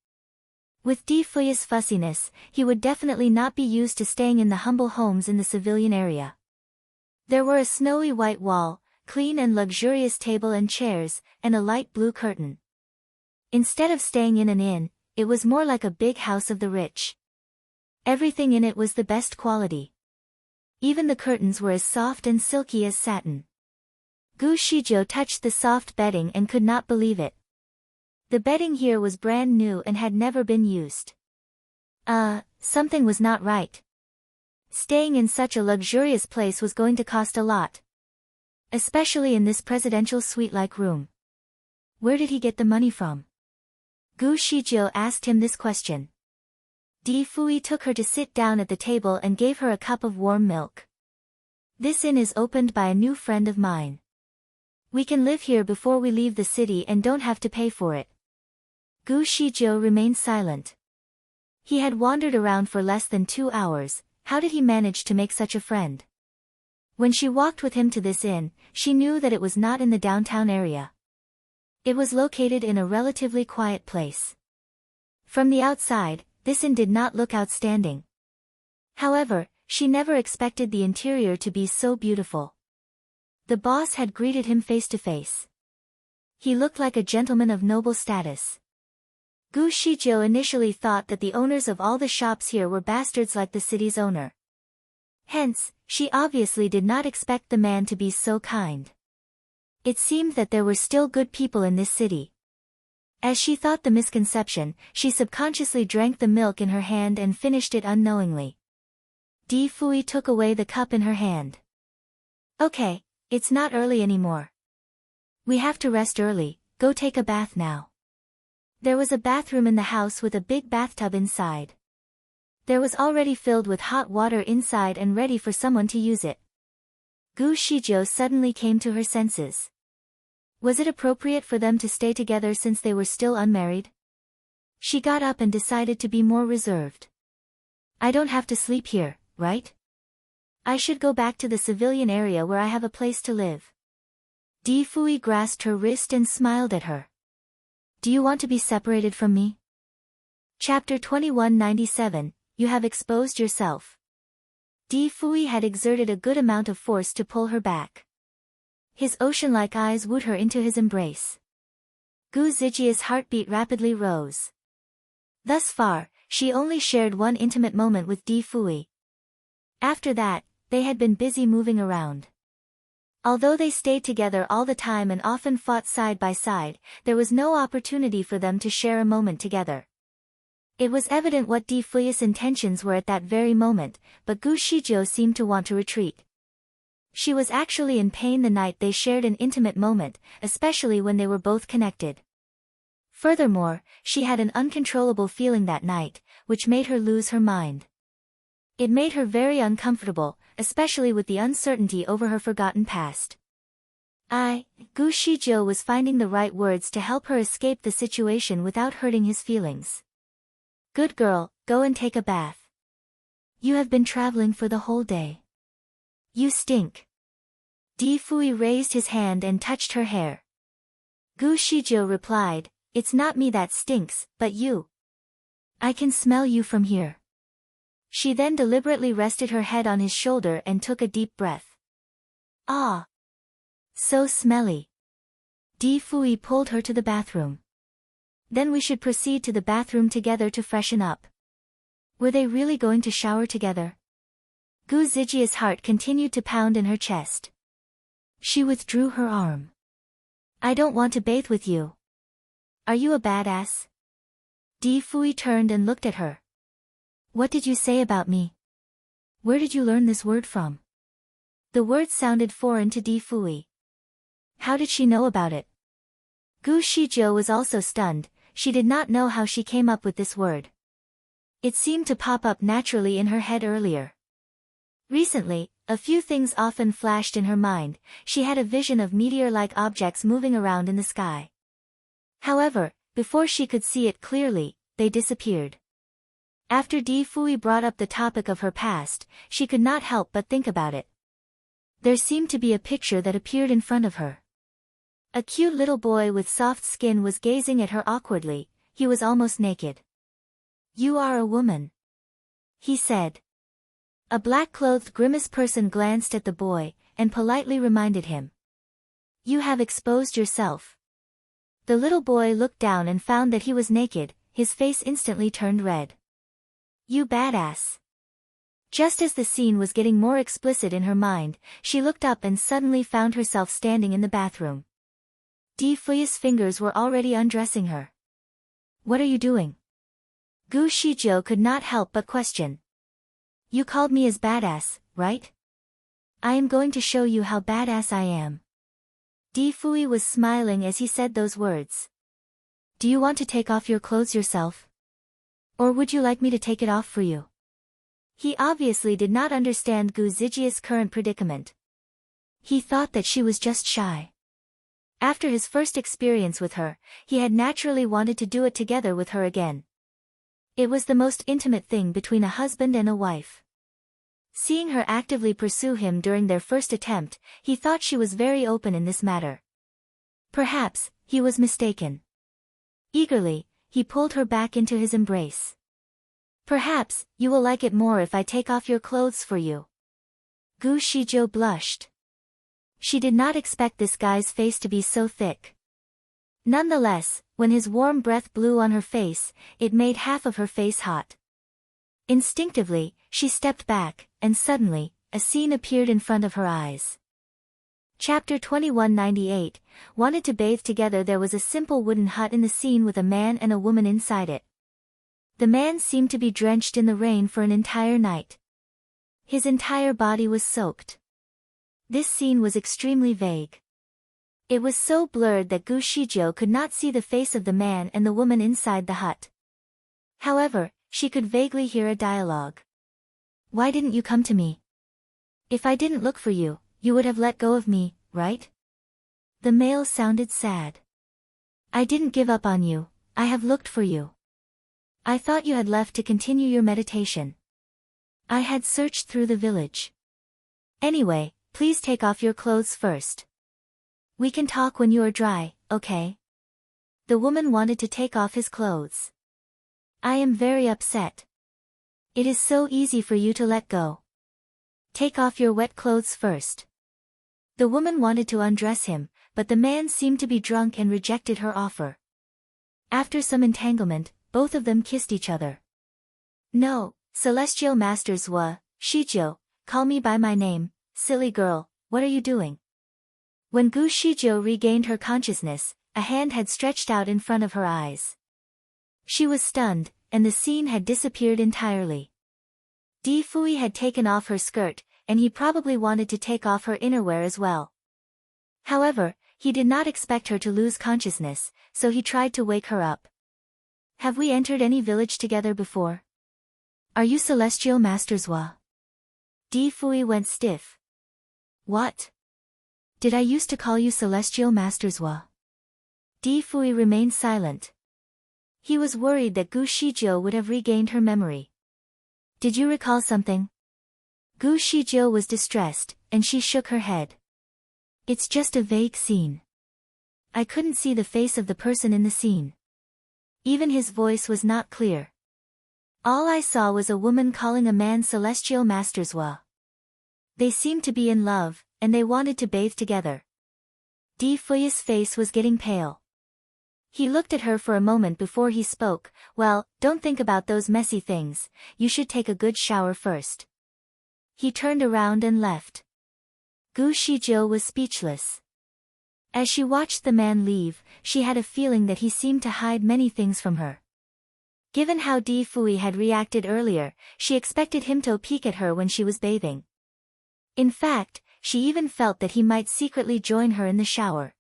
S1: With Di Fui's fussiness, he would definitely not be used to staying in the humble homes in the civilian area. There were a snowy white wall, clean and luxurious table and chairs, and a light blue curtain. Instead of staying in an inn, it was more like a big house of the rich. Everything in it was the best quality. Even the curtains were as soft and silky as satin. Gu Shizhou touched the soft bedding and could not believe it. The bedding here was brand new and had never been used. Something was not right. Staying in such a luxurious place was going to cost a lot. Especially in this presidential suite-like room. Where did he get the money from? Gu Shizhou asked him this question. Di Fui took her to sit down at the table and gave her a cup of warm milk. This inn is opened by a new friend of mine. We can live here before we leave the city and don't have to pay for it. Gu Shizhou remained silent. He had wandered around for less than 2 hours, how did he manage to make such a friend? When she walked with him to this inn, she knew that it was not in the downtown area. It was located in a relatively quiet place. From the outside, this inn did not look outstanding. However, she never expected the interior to be so beautiful. The boss had greeted him face to face. He looked like a gentleman of noble status. Gu Shizhou initially thought that the owners of all the shops here were bastards like the city's owner. Hence, she obviously did not expect the man to be so kind. It seemed that there were still good people in this city. As she thought the misconception, she subconsciously drank the milk in her hand and finished it unknowingly. Di Fui took away the cup in her hand. Okay, it's not early anymore. We have to rest early, go take a bath now. There was a bathroom in the house with a big bathtub inside. There was already filled with hot water inside and ready for someone to use it. Gu Shizhou suddenly came to her senses. Was it appropriate for them to stay together since they were still unmarried? She got up and decided to be more reserved. I don't have to sleep here, right? I should go back to the civilian area where I have a place to live. Di Fui grasped her wrist and smiled at her. Do you want to be separated from me? Chapter 2197, You have exposed yourself. Di Fui had exerted a good amount of force to pull her back. His ocean-like eyes wooed her into his embrace. Gu Zijia's heartbeat rapidly rose. Thus far, she only shared one intimate moment with Di Fui. After that, they had been busy moving around. Although they stayed together all the time and often fought side by side, there was no opportunity for them to share a moment together. It was evident what Di Fui's intentions were at that very moment, but Gu Shizhou seemed to want to retreat. She was actually in pain the night they shared an intimate moment, especially when they were both connected. Furthermore, she had an uncontrollable feeling that night, which made her lose her mind. It made her very uncomfortable, especially with the uncertainty over her forgotten past. Gu Shizhou was finding the right words to help her escape the situation without hurting his feelings. Good girl, go and take a bath. You have been traveling for the whole day. You stink. Di Fui raised his hand and touched her hair. Gu Shizhou replied, it's not me that stinks, but you. I can smell you from here. She then deliberately rested her head on his shoulder and took a deep breath. Ah! So smelly. Di Fui pulled her to the bathroom. Then we should proceed to the bathroom together to freshen up. Were they really going to shower together? Gu Zijia's heart continued to pound in her chest. She withdrew her arm. I don't want to bathe with you. Are you a badass? Di Fui turned and looked at her. What did you say about me? Where did you learn this word from? The word sounded foreign to Di Fui. How did she know about it? Gu Shizhou was also stunned. She did not know how she came up with this word. It seemed to pop up naturally in her head earlier. Recently, a few things often flashed in her mind. She had a vision of meteor-like objects moving around in the sky. However, before she could see it clearly, they disappeared. After Di Fui brought up the topic of her past, she could not help but think about it. There seemed to be a picture that appeared in front of her. A cute little boy with soft skin was gazing at her awkwardly. He was almost naked. You are a woman, he said. A black-clothed grimace person glanced at the boy, and politely reminded him. You have exposed yourself. The little boy looked down and found that he was naked. His face instantly turned red. You badass. Just as the scene was getting more explicit in her mind, she looked up and suddenly found herself standing in the bathroom. Di Fui's fingers were already undressing her. What are you doing? Gu Shizhou could not help but question. You called me as badass, right? I am going to show you how badass I am. Di Fui was smiling as he said those words. Do you want to take off your clothes yourself? Or would you like me to take it off for you? He obviously did not understand Gu Zijia's current predicament. He thought that she was just shy. After his first experience with her, he had naturally wanted to do it together with her again. It was the most intimate thing between a husband and a wife. Seeing her actively pursue him during their first attempt, he thought she was very open in this matter. Perhaps, he was mistaken. Eagerly, he pulled her back into his embrace. Perhaps, you will like it more if I take off your clothes for you. Gu Shizhou blushed. She did not expect this guy's face to be so thick. Nonetheless, when his warm breath blew on her face, it made half of her face hot. Instinctively, she stepped back, and suddenly, a scene appeared in front of her eyes. Chapter 2198, Wanted to bathe together. There was a simple wooden hut in the scene with a man and a woman inside it. The man seemed to be drenched in the rain for an entire night. His entire body was soaked. This scene was extremely vague. It was so blurred that Gu Shizhou could not see the face of the man and the woman inside the hut. However, she could vaguely hear a dialogue. Why didn't you come to me? If I didn't look for you, you would have let go of me, right? The male sounded sad. I didn't give up on you, I have looked for you. I thought you had left to continue your meditation. I had searched through the village. Anyway, please take off your clothes first. We can talk when you are dry, okay? The woman wanted to take off his clothes. I am very upset. It is so easy for you to let go. Take off your wet clothes first. The woman wanted to undress him, but the man seemed to be drunk and rejected her offer. After some entanglement, both of them kissed each other. No, Celestial Masters wa, Shijo, call me by my name, silly girl, what are you doing? When Gu Shijo regained her consciousness, a hand had stretched out in front of her eyes. She was stunned, and the scene had disappeared entirely. Di Fui had taken off her skirt, and he probably wanted to take off her innerwear as well. However, he did not expect her to lose consciousness, so he tried to wake her up. Have we entered any village together before? Are you Celestial Masters wa? Di Fui went stiff. What? Did I used to call you Celestial Masters wa? Di Fui remained silent. He was worried that Gu Shijo would have regained her memory. Did you recall something? Gu Shijo was distressed, and she shook her head. It's just a vague scene. I couldn't see the face of the person in the scene. Even his voice was not clear. All I saw was a woman calling a man Celestial Masters wa. They seemed to be in love, and they wanted to bathe together. Di Fui's face was getting pale. He looked at her for a moment before he spoke. Well, don't think about those messy things, you should take a good shower first. He turned around and left. Gu Shijo was speechless. As she watched the man leave, she had a feeling that he seemed to hide many things from her. Given how Di Fui had reacted earlier, she expected him to peek at her when she was bathing. In fact, she even felt that he might secretly join her in the shower.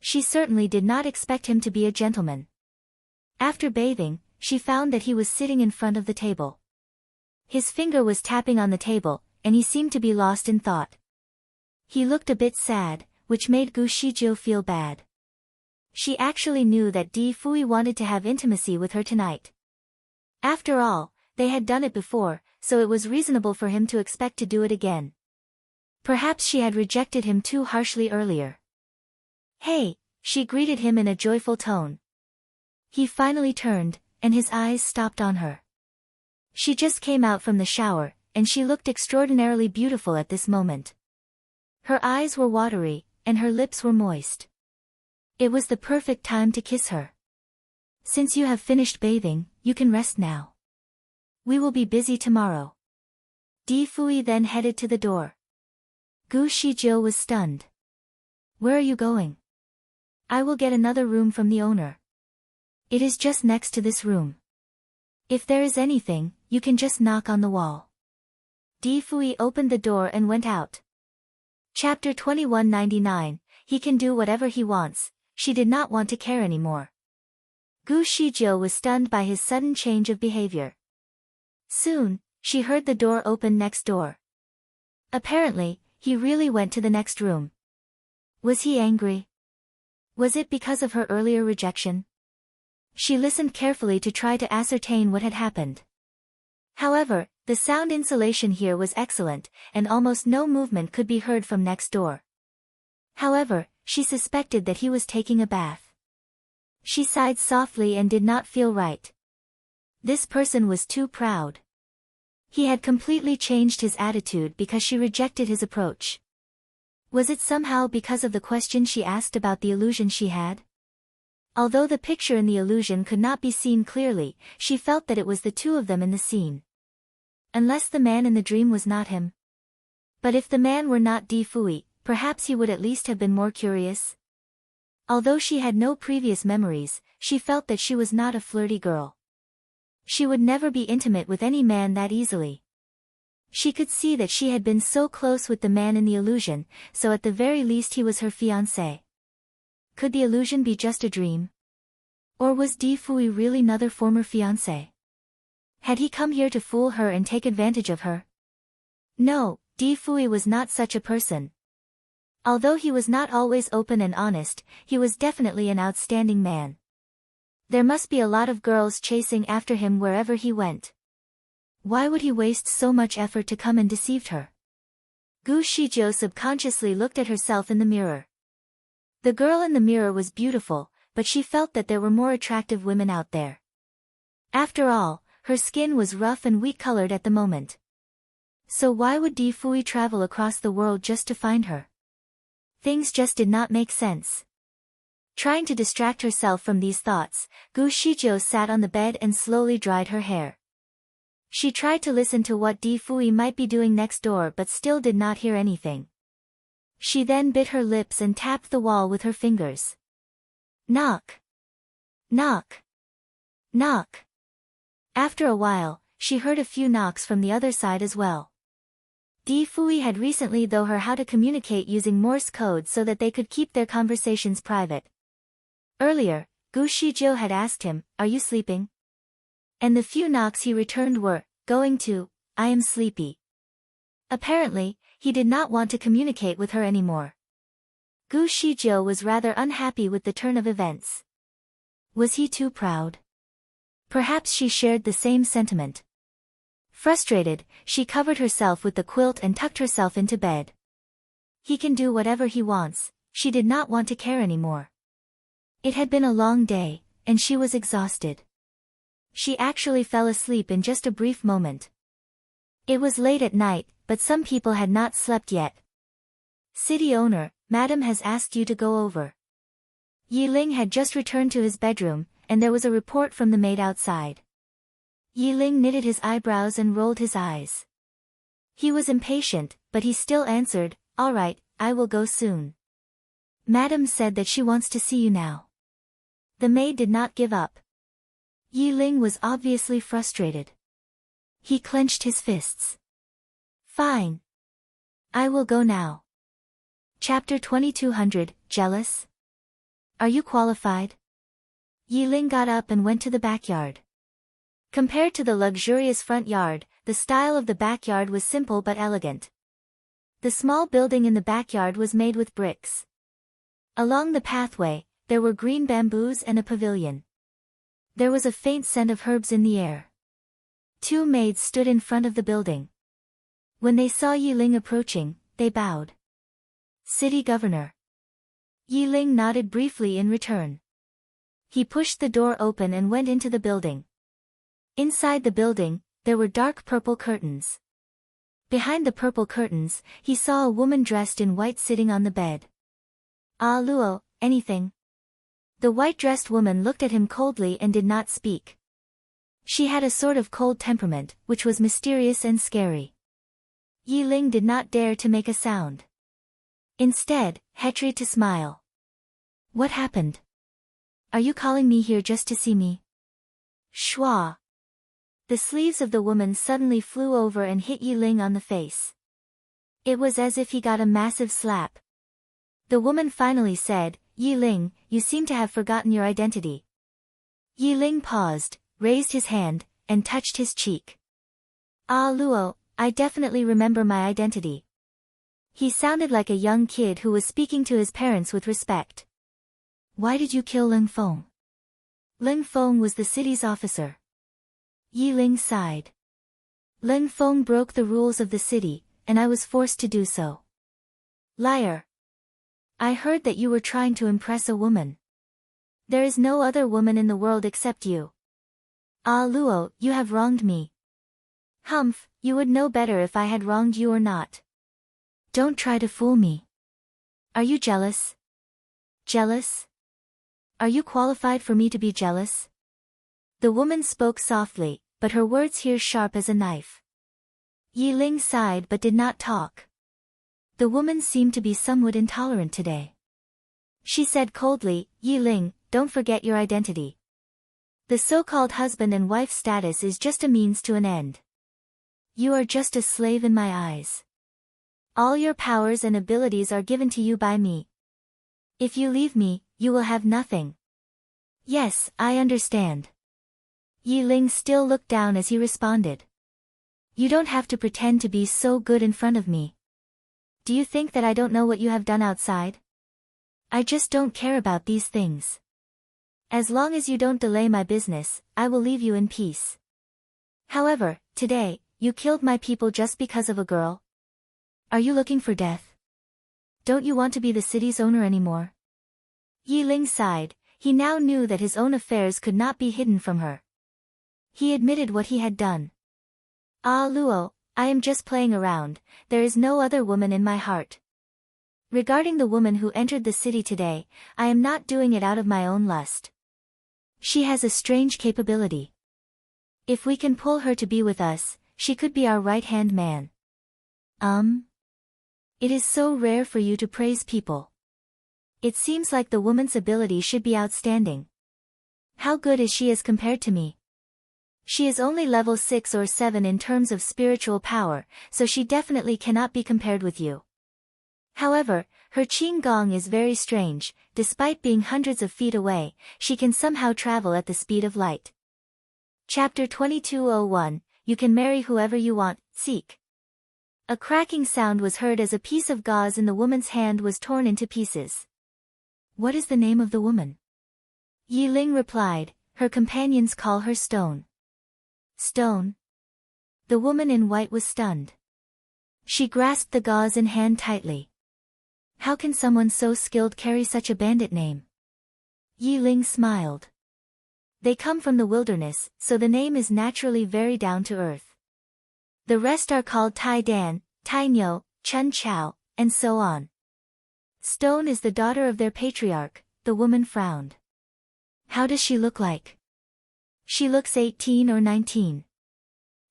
S1: She certainly did not expect him to be a gentleman. After bathing, she found that he was sitting in front of the table. His finger was tapping on the table, and he seemed to be lost in thought. He looked a bit sad, which made Gu Shijo feel bad. She actually knew that Di Fui wanted to have intimacy with her tonight. After all, they had done it before, so it was reasonable for him to expect to do it again. Perhaps she had rejected him too harshly earlier. Hey, she greeted him in a joyful tone. He finally turned, and his eyes stopped on her. She just came out from the shower, and she looked extraordinarily beautiful at this moment. Her eyes were watery, and her lips were moist. It was the perfect time to kiss her. Since you have finished bathing, you can rest now. We will be busy tomorrow. Di Fui then headed to the door. Gu Shijo was stunned. Where are you going? I will get another room from the owner. It is just next to this room. If there is anything, you can just knock on the wall. Di Fui opened the door and went out. Chapter 2199, he can do whatever he wants. She did not want to care anymore. Gu Shijo was stunned by his sudden change of behavior. Soon, she heard the door open next door. Apparently, he really went to the next room. Was he angry? Was it because of her earlier rejection? She listened carefully to try to ascertain what had happened. However, the sound insulation here was excellent, and almost no movement could be heard from next door. However, she suspected that he was taking a bath. She sighed softly and did not feel right. This person was too proud. He had completely changed his attitude because she rejected his approach. Was it somehow because of the question she asked about the illusion she had? Although the picture in the illusion could not be seen clearly, she felt that it was the two of them in the scene. Unless the man in the dream was not him. But if the man were not Di Fui, perhaps he would at least have been more curious. Although she had no previous memories, she felt that she was not a flirty girl. She would never be intimate with any man that easily. She could see that she had been so close with the man in the illusion, so at the very least he was her fiancé. Could the illusion be just a dream? Or was Di Fui really another former fiancé? Had he come here to fool her and take advantage of her? No, Di Fui was not such a person. Although he was not always open and honest, he was definitely an outstanding man. There must be a lot of girls chasing after him wherever he went. Why would he waste so much effort to come and deceive her? Gu Shijo subconsciously looked at herself in the mirror. The girl in the mirror was beautiful, but she felt that there were more attractive women out there. After all, her skin was rough and weak-colored at the moment. So why would Di Fui travel across the world just to find her? Things just did not make sense. Trying to distract herself from these thoughts, Gu Shijiu sat on the bed and slowly dried her hair. She tried to listen to what Di Fui might be doing next door but still did not hear anything. She then bit her lips and tapped the wall with her fingers. Knock. Knock. Knock. After a while, she heard a few knocks from the other side as well. Di Fui had recently taught her how to communicate using Morse code so that they could keep their conversations private. Earlier, Gu Shijiu had asked him, "Are you sleeping?" And the few knocks he returned were, "Going to, I am sleepy." Apparently, he did not want to communicate with her anymore. Gu Shijiu was rather unhappy with the turn of events. Was he too proud? Perhaps she shared the same sentiment. Frustrated, she covered herself with the quilt and tucked herself into bed. He can do whatever he wants, she did not want to care anymore. It had been a long day, and she was exhausted. She actually fell asleep in just a brief moment. It was late at night, but some people had not slept yet. "City owner, Madam has asked you to go over." Yi Ling had just returned to his bedroom, and there was a report from the maid outside. Yi Ling knitted his eyebrows and rolled his eyes. He was impatient, but he still answered, "All right, I will go soon. Madam said that she wants to see you now." The maid did not give up. Yi Ling was obviously frustrated. He clenched his fists. "Fine. I will go now." Chapter 2200, Jealous? Are you qualified? Yi Ling got up and went to the backyard. Compared to the luxurious front yard, the style of the backyard was simple but elegant. The small building in the backyard was made with bricks. Along the pathway, there were green bamboos and a pavilion. There was a faint scent of herbs in the air. Two maids stood in front of the building. When they saw Yi Ling approaching, they bowed. "City Governor." Yi Ling nodded briefly in return. He pushed the door open and went into the building. Inside the building, there were dark purple curtains. Behind the purple curtains, he saw a woman dressed in white sitting on the bed. "Ah Luo, anything?" The white-dressed woman looked at him coldly and did not speak. She had a sort of cold temperament, which was mysterious and scary. Yi Ling did not dare to make a sound. Instead, he tried to smile. "What happened? Are you calling me here just to see me?" Schwa. The sleeves of the woman suddenly flew over and hit Yi Ling on the face. It was as if he got a massive slap. The woman finally said, "Yi Ling, you seem to have forgotten your identity." Yi Ling paused, raised his hand, and touched his cheek. "Ah Luo, I definitely remember my identity." He sounded like a young kid who was speaking to his parents with respect. "Why did you kill Ling Feng?" Ling Feng was the city's officer. Yi Ling sighed. "Ling Feng broke the rules of the city, and I was forced to do so." "Liar. I heard that you were trying to impress a woman. There is no other woman in the world except you." "Ah Luo, you have wronged me." "Humph, you would know better if I had wronged you or not." "Don't try to fool me." "Are you jealous?" "Jealous? Are you qualified for me to be jealous?" The woman spoke softly, but her words here sharp as a knife. Yi Ling sighed but did not talk. The woman seemed to be somewhat intolerant today. She said coldly, "Yi Ling, don't forget your identity. The so-called husband and wife status is just a means to an end. You are just a slave in my eyes. All your powers and abilities are given to you by me. If you leave me, you will have nothing." "Yes, I understand." Yi Ling still looked down as he responded. "You don't have to pretend to be so good in front of me. Do you think that I don't know what you have done outside? I just don't care about these things. As long as you don't delay my business, I will leave you in peace. However, today, you killed my people just because of a girl. Are you looking for death? Don't you want to be the city's owner anymore?" Yi Ling sighed. He now knew that his own affairs could not be hidden from her. He admitted what he had done. "Ah Luo, I am just playing around, there is no other woman in my heart." Regarding the woman who entered the city today, I am not doing it out of my own lust. She has a strange capability. If we can pull her to be with us, she could be our right-hand man. It is so rare for you to praise people. It seems like the woman's ability should be outstanding. How good is she as compared to me? She is only level 6 or 7 in terms of spiritual power, so she definitely cannot be compared with you. However, her Qing Gong is very strange. Despite being hundreds of feet away, she can somehow travel at the speed of light. Chapter 2201, You Can Marry Whoever You Want, Seek. A cracking sound was heard as a piece of gauze in the woman's hand was torn into pieces. What is the name of the woman? Yi Ling replied, her companions call her Stone. Stone? The woman in white was stunned. She grasped the gauze in hand tightly. How can someone so skilled carry such a bandit name? Yi Ling smiled. They come from the wilderness, so the name is naturally very down to earth. The rest are called Tai Dan, Tai Nyo, Chun Chao, and so on. Stone is the daughter of their patriarch. The woman frowned. How does she look like? She looks 18 or 19.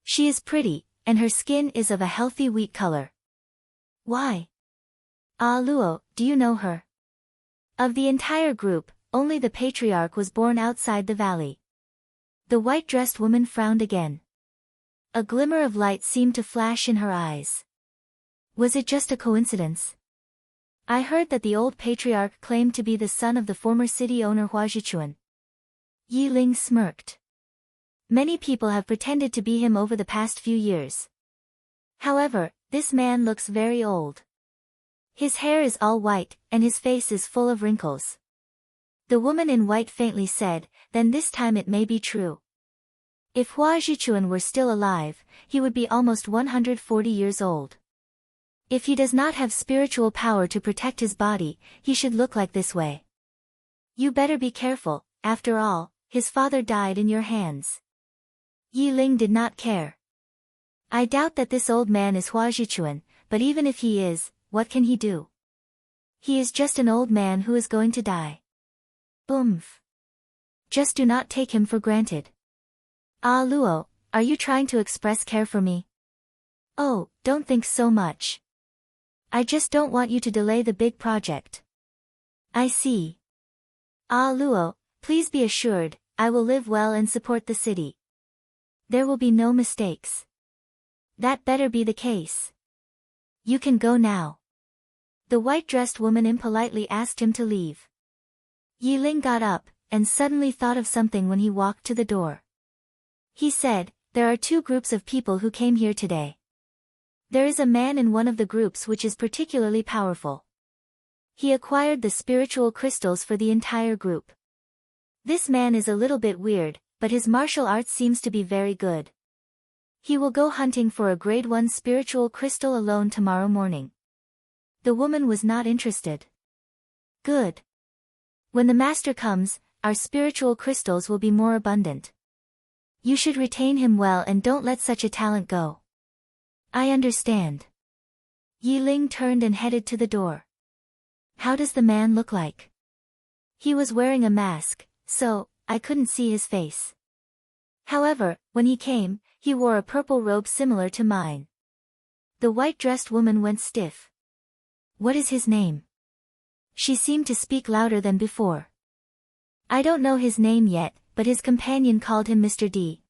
S1: She is pretty, and her skin is of a healthy wheat color. Why? Ah Luo, do you know her? Of the entire group, only the patriarch was born outside the valley. The white-dressed woman frowned again. A glimmer of light seemed to flash in her eyes. Was it just a coincidence? I heard that the old patriarch claimed to be the son of the former city owner Hua Zhichuan. Yi Ling smirked. Many people have pretended to be him over the past few years. However, this man looks very old. His hair is all white, and his face is full of wrinkles. The woman in white faintly said, then this time it may be true. If Hua Zhichuan were still alive, he would be almost 140 years old. If he does not have spiritual power to protect his body, he should look like this way. You better be careful, after all, his father died in your hands. Yi Ling did not care. I doubt that this old man is Hua Zhichuan, but even if he is, what can he do? He is just an old man who is going to die. Oomph. Just do not take him for granted. Ah Luo, are you trying to express care for me? Oh, don't think so much. I just don't want you to delay the big project. I see. Ah Luo, please be assured, I will live well and support the city. There will be no mistakes. That better be the case. You can go now. The white-dressed woman impolitely asked him to leave. Yi Ling got up, and suddenly thought of something when he walked to the door. He said, there are 2 groups of people who came here today. There is a man in one of the groups which is particularly powerful. He acquired the spiritual crystals for the entire group. This man is a little bit weird, but his martial arts seems to be very good. He will go hunting for a grade 1 spiritual crystal alone tomorrow morning. The woman was not interested. Good. When the master comes, our spiritual crystals will be more abundant. You should retain him well and don't let such a talent go. I understand. Yi Ling turned and headed to the door. How does the man look like? He was wearing a mask, so I couldn't see his face. However, when he came, he wore a purple robe similar to mine. The white-dressed woman went stiff. What is his name? She seemed to speak louder than before. I don't know his name yet, but his companion called him Mr. D.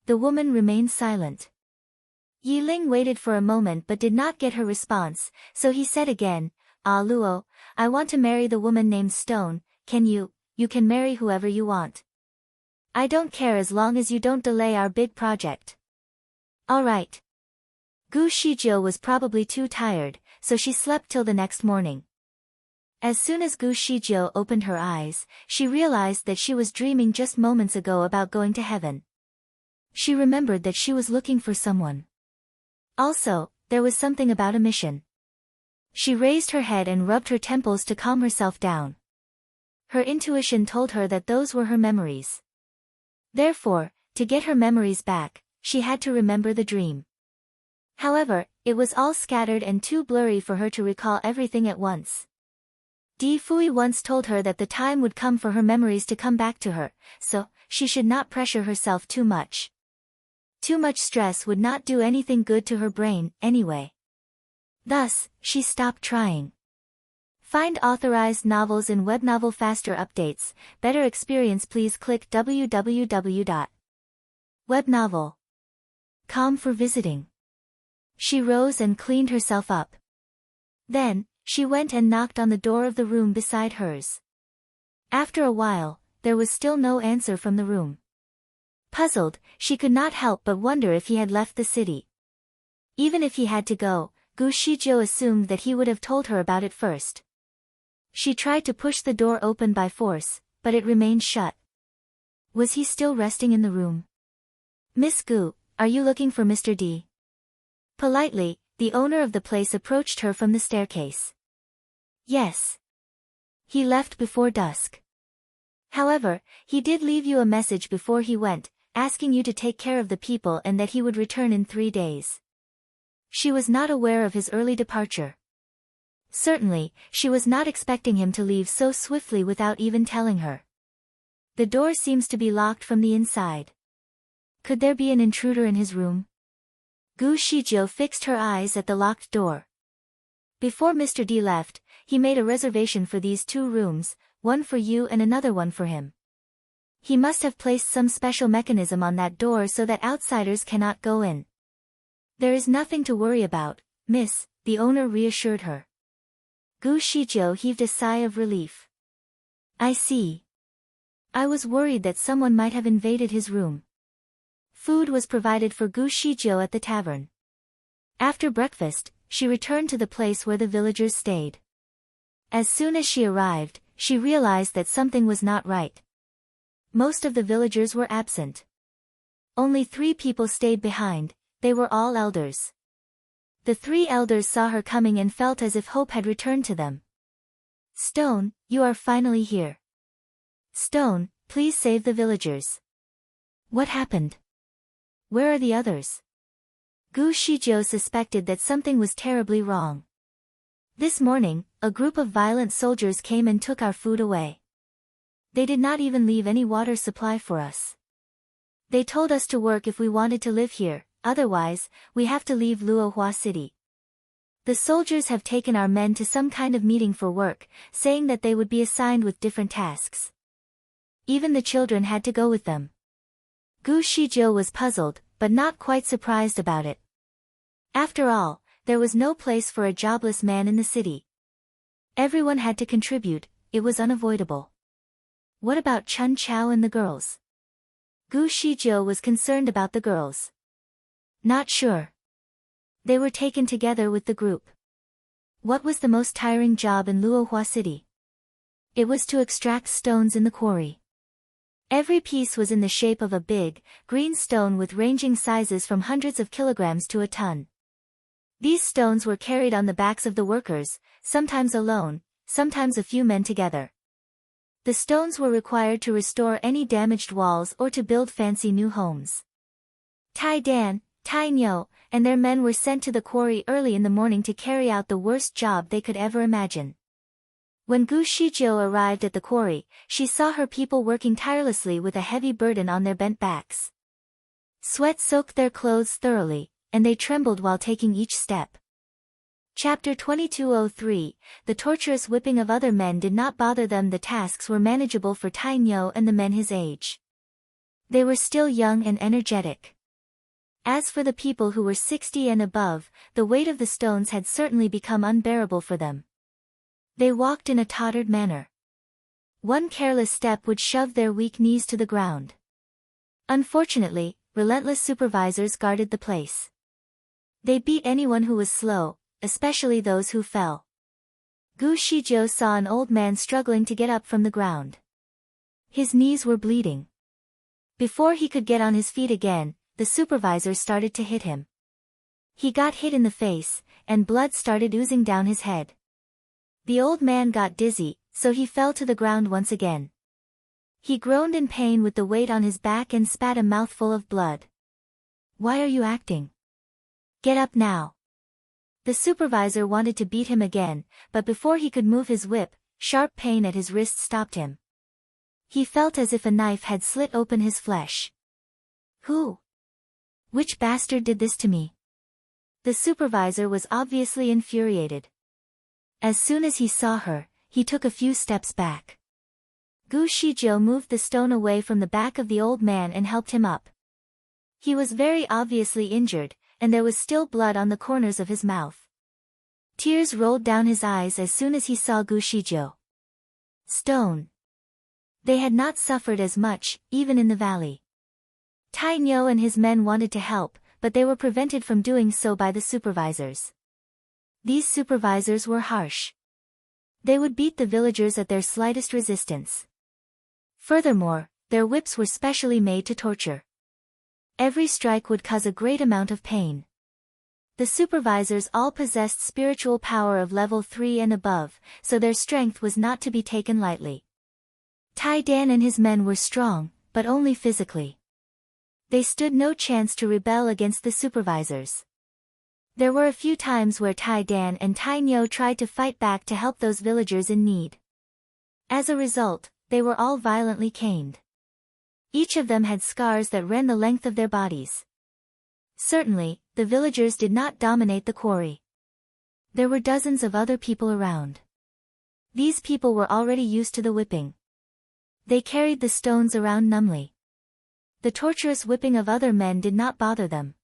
S1: The woman remained silent. Yi Ling waited for a moment but did not get her response, so he said again, Ah Luo, I want to marry the woman named Stone, you can marry whoever you want. I don't care as long as you don't delay our big project. Alright. Gu Shijio was probably too tired, so she slept till the next morning. As soon as Gu Shijio opened her eyes, she realized that she was dreaming just moments ago about going to heaven. She remembered that she was looking for someone. Also, there was something about a mission. She raised her head and rubbed her temples to calm herself down. Her intuition told her that those were her memories. Therefore, to get her memories back, she had to remember the dream. However, it was all scattered and too blurry for her to recall everything at once. Di Fui once told her that the time would come for her memories to come back to her, so she should not pressure herself too much. Too much stress would not do anything good to her brain, anyway. Thus, she stopped trying. Find authorized novels in Webnovel faster updates, better experience please click www.webnovel.com for visiting. She rose and cleaned herself up. Then, she went and knocked on the door of the room beside hers. After a while, there was still no answer from the room. Puzzled, she could not help but wonder if he had left the city. Even if he had to go, Gu Shizhou assumed that he would have told her about it first. She tried to push the door open by force, but it remained shut. Was he still resting in the room? Miss Gu, are you looking for Mr. D? Politely, the owner of the place approached her from the staircase. Yes. He left before dusk. However, he did leave you a message before he went, asking you to take care of the people and that he would return in 3 days. She was not aware of his early departure. Certainly, she was not expecting him to leave so swiftly without even telling her. The door seems to be locked from the inside. Could there be an intruder in his room? Gu Shizhou fixed her eyes at the locked door. Before Mr. D left, he made a reservation for these 2 rooms, one for you and another one for him. He must have placed some special mechanism on that door so that outsiders cannot go in. There is nothing to worry about, miss, the owner reassured her. Gu Shizhou heaved a sigh of relief. I see. I was worried that someone might have invaded his room. Food was provided for Gu Shizhou at the tavern. After breakfast, she returned to the place where the villagers stayed. As soon as she arrived, she realized that something was not right. Most of the villagers were absent. Only 3 people stayed behind, they were all elders. The 3 elders saw her coming and felt as if hope had returned to them. Stone, you are finally here. Stone, please save the villagers. What happened? Where are the others? Gu Shizhou suspected that something was terribly wrong. This morning, a group of violent soldiers came and took our food away. They did not even leave any water supply for us. They told us to work if we wanted to live here, otherwise, we have to leave Luohua City. The soldiers have taken our men to some kind of meeting for work, saying that they would be assigned with different tasks. Even the children had to go with them. Gu Shizhou was puzzled, but not quite surprised about it. After all, there was no place for a jobless man in the city. Everyone had to contribute, it was unavoidable. What about Chun Chao and the girls? Gu Shizhou was concerned about the girls. Not sure. They were taken together with the group. What was the most tiring job in Luohua City? It was to extract stones in the quarry. Every piece was in the shape of a big, green stone with ranging sizes from hundreds of kilograms to a ton. These stones were carried on the backs of the workers, sometimes alone, sometimes a few men together. The stones were required to restore any damaged walls or to build fancy new homes. Tai Dan, Tai Nyo, and their men were sent to the quarry early in the morning to carry out the worst job they could ever imagine. When Gu Shizhou arrived at the quarry, she saw her people working tirelessly with a heavy burden on their bent backs. Sweat soaked their clothes thoroughly, and they trembled while taking each step. Chapter 2203, The torturous whipping of other men did not bother them. The tasks were manageable for Tai Nyo and the men his age. They were still young and energetic. As for the people who were 60 and above, the weight of the stones had certainly become unbearable for them. They walked in a tottered manner. One careless step would shove their weak knees to the ground. Unfortunately, relentless supervisors guarded the place. They beat anyone who was slow, especially those who fell. Gu Shizhou saw an old man struggling to get up from the ground. His knees were bleeding. Before he could get on his feet again, the supervisor started to hit him. He got hit in the face, and blood started oozing down his head. The old man got dizzy, so he fell to the ground once again. He groaned in pain with the weight on his back and spat a mouthful of blood. Why are you acting? Get up now. The supervisor wanted to beat him again, but before he could move his whip, sharp pain at his wrist stopped him. He felt as if a knife had slit open his flesh. Who? Which bastard did this to me? The supervisor was obviously infuriated. As soon as he saw her, he took a few steps back. Gu Shijiu moved the stone away from the back of the old man and helped him up. He was very obviously injured, and there was still blood on the corners of his mouth. Tears rolled down his eyes as soon as he saw Gu Shijiu. Stone. They had not suffered as much, even in the valley. Tai Nyo and his men wanted to help, but they were prevented from doing so by the supervisors. These supervisors were harsh. They would beat the villagers at their slightest resistance. Furthermore, their whips were specially made to torture. Every strike would cause a great amount of pain. The supervisors all possessed spiritual power of level 3 and above, so their strength was not to be taken lightly. Tai Dan and his men were strong, but only physically. They stood no chance to rebel against the supervisors. There were a few times where Tai Dan and Tai Nyo tried to fight back to help those villagers in need. As a result, they were all violently caned. Each of them had scars that ran the length of their bodies. Certainly, the villagers did not dominate the quarry. There were dozens of other people around. These people were already used to the whipping. They carried the stones around numbly. The torturous whipping of other men did not bother them.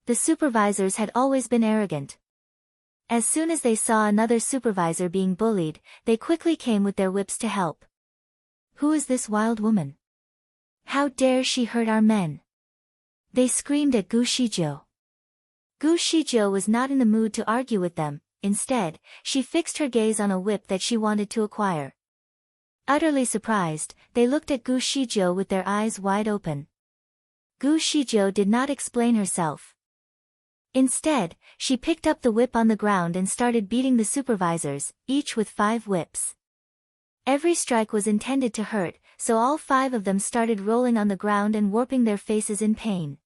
S1: The supervisors had always been arrogant. As soon as they saw another supervisor being bullied, they quickly came with their whips to help. Who is this wild woman? How dare she hurt our men? They screamed at Gu Shijiu. Gu Shijiu was not in the mood to argue with them. Instead, she fixed her gaze on a whip that she wanted to acquire. Utterly surprised, they looked at Gu Shijiu with their eyes wide open. Gu Shijiu did not explain herself. Instead, she picked up the whip on the ground and started beating the supervisors, each with 5 whips. Every strike was intended to hurt, so all 5 of them started rolling on the ground and warping their faces in pain.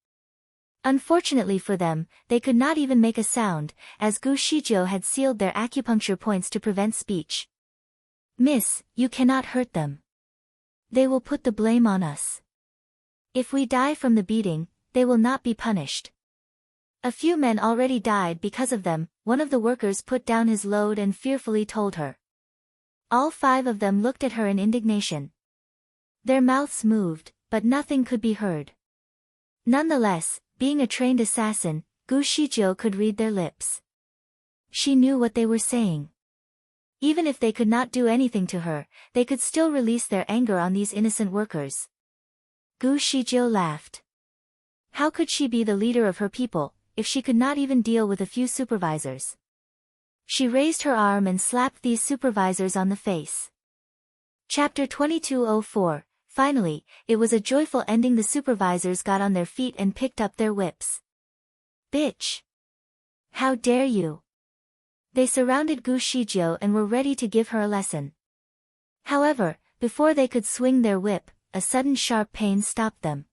S1: Unfortunately for them, they could not even make a sound, as Gu Shijiu had sealed their acupuncture points to prevent speech. Miss, you cannot hurt them. They will put the blame on us. If we die from the beating, they will not be punished. A few men already died because of them. One of the workers put down his load and fearfully told her. All 5 of them looked at her in indignation. Their mouths moved, but nothing could be heard. Nonetheless, being a trained assassin, Gu Shijiu could read their lips. She knew what they were saying. Even if they could not do anything to her, they could still release their anger on these innocent workers. Gu Shijiu laughed. How could she be the leader of her people, if she could not even deal with a few supervisors? She raised her arm and slapped these supervisors on the face. Chapter 2204. Finally, it was a joyful ending. The supervisors got on their feet and picked up their whips. Bitch! How dare you! They surrounded Gu Shijiu and were ready to give her a lesson. However, before they could swing their whip, a sudden sharp pain stopped them.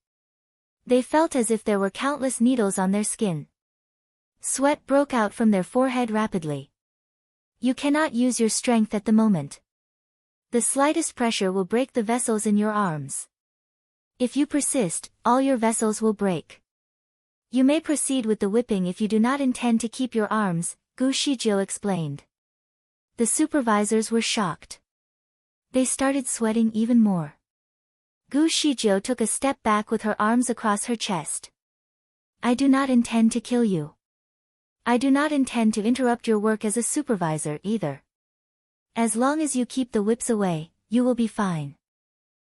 S1: They felt as if there were countless needles on their skin. Sweat broke out from their forehead rapidly. You cannot use your strength at the moment. The slightest pressure will break the vessels in your arms. If you persist, all your vessels will break. You may proceed with the whipping if you do not intend to keep your arms, Gu Shijiu explained. The supervisors were shocked. They started sweating even more. Gu Shijiu took a step back with her arms across her chest. I do not intend to kill you. I do not intend to interrupt your work as a supervisor either. As long as you keep the whips away, you will be fine.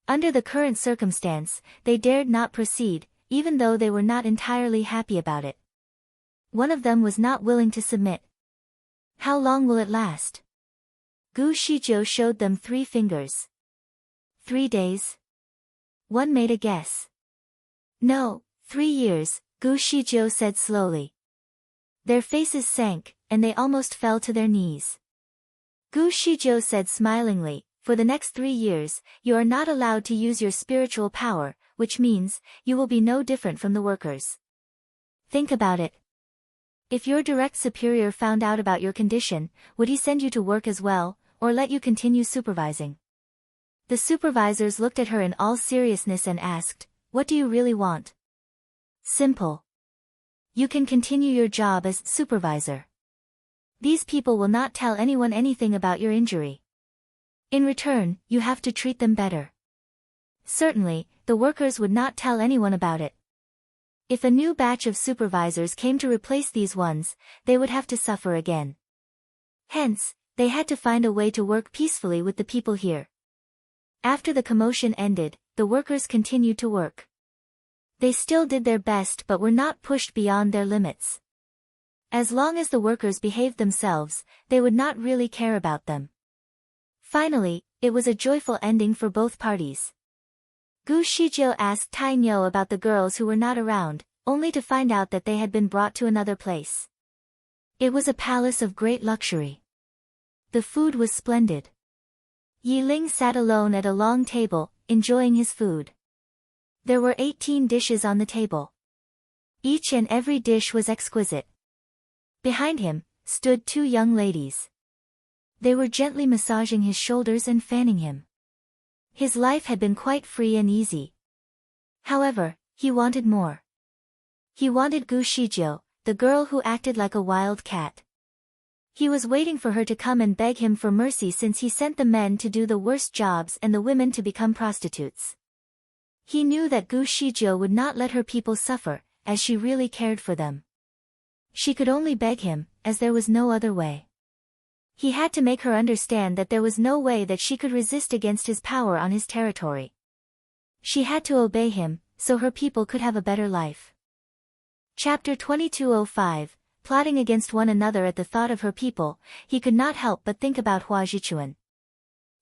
S1: Under the current circumstance, they dared not proceed, even though they were not entirely happy about it. One of them was not willing to submit. How long will it last? Gu Shijiu showed them 3 fingers. 3 days? One made a guess. No, 3 years, Gu Shijiu said slowly. Their faces sank, and they almost fell to their knees. Gu Shijiu said smilingly, for the next 3 years, you are not allowed to use your spiritual power, which means, you will be no different from the workers. Think about it. If your direct superior found out about your condition, would he send you to work as well, or let you continue supervising? The supervisors looked at her in all seriousness and asked, "What do you really want?" Simple. You can continue your job as supervisor. These people will not tell anyone anything about your injury. In return, you have to treat them better. Certainly, the workers would not tell anyone about it. If a new batch of supervisors came to replace these ones, they would have to suffer again. Hence, they had to find a way to work peacefully with the people here. After the commotion ended, the workers continued to work. They still did their best but were not pushed beyond their limits. As long as the workers behaved themselves, they would not really care about them. Finally, it was a joyful ending for both parties. Gu Shizhou asked Tai Nyo about the girls who were not around, only to find out that they had been brought to another place. It was a palace of great luxury. The food was splendid. Yi Ling sat alone at a long table, enjoying his food. There were 18 dishes on the table. Each and every dish was exquisite. Behind him stood two young ladies. They were gently massaging his shoulders and fanning him. His life had been quite free and easy. However, he wanted more. He wanted Gu Shizhou, the girl who acted like a wild cat. He was waiting for her to come and beg him for mercy since he sent the men to do the worst jobs and the women to become prostitutes. He knew that Gu Shizhou would not let her people suffer, as she really cared for them. She could only beg him, as there was no other way. He had to make her understand that there was no way that she could resist against his power on his territory. She had to obey him, so her people could have a better life. Chapter 2205, Plotting against one another at the thought of her people, he could not help but think about Hua Zhichuan.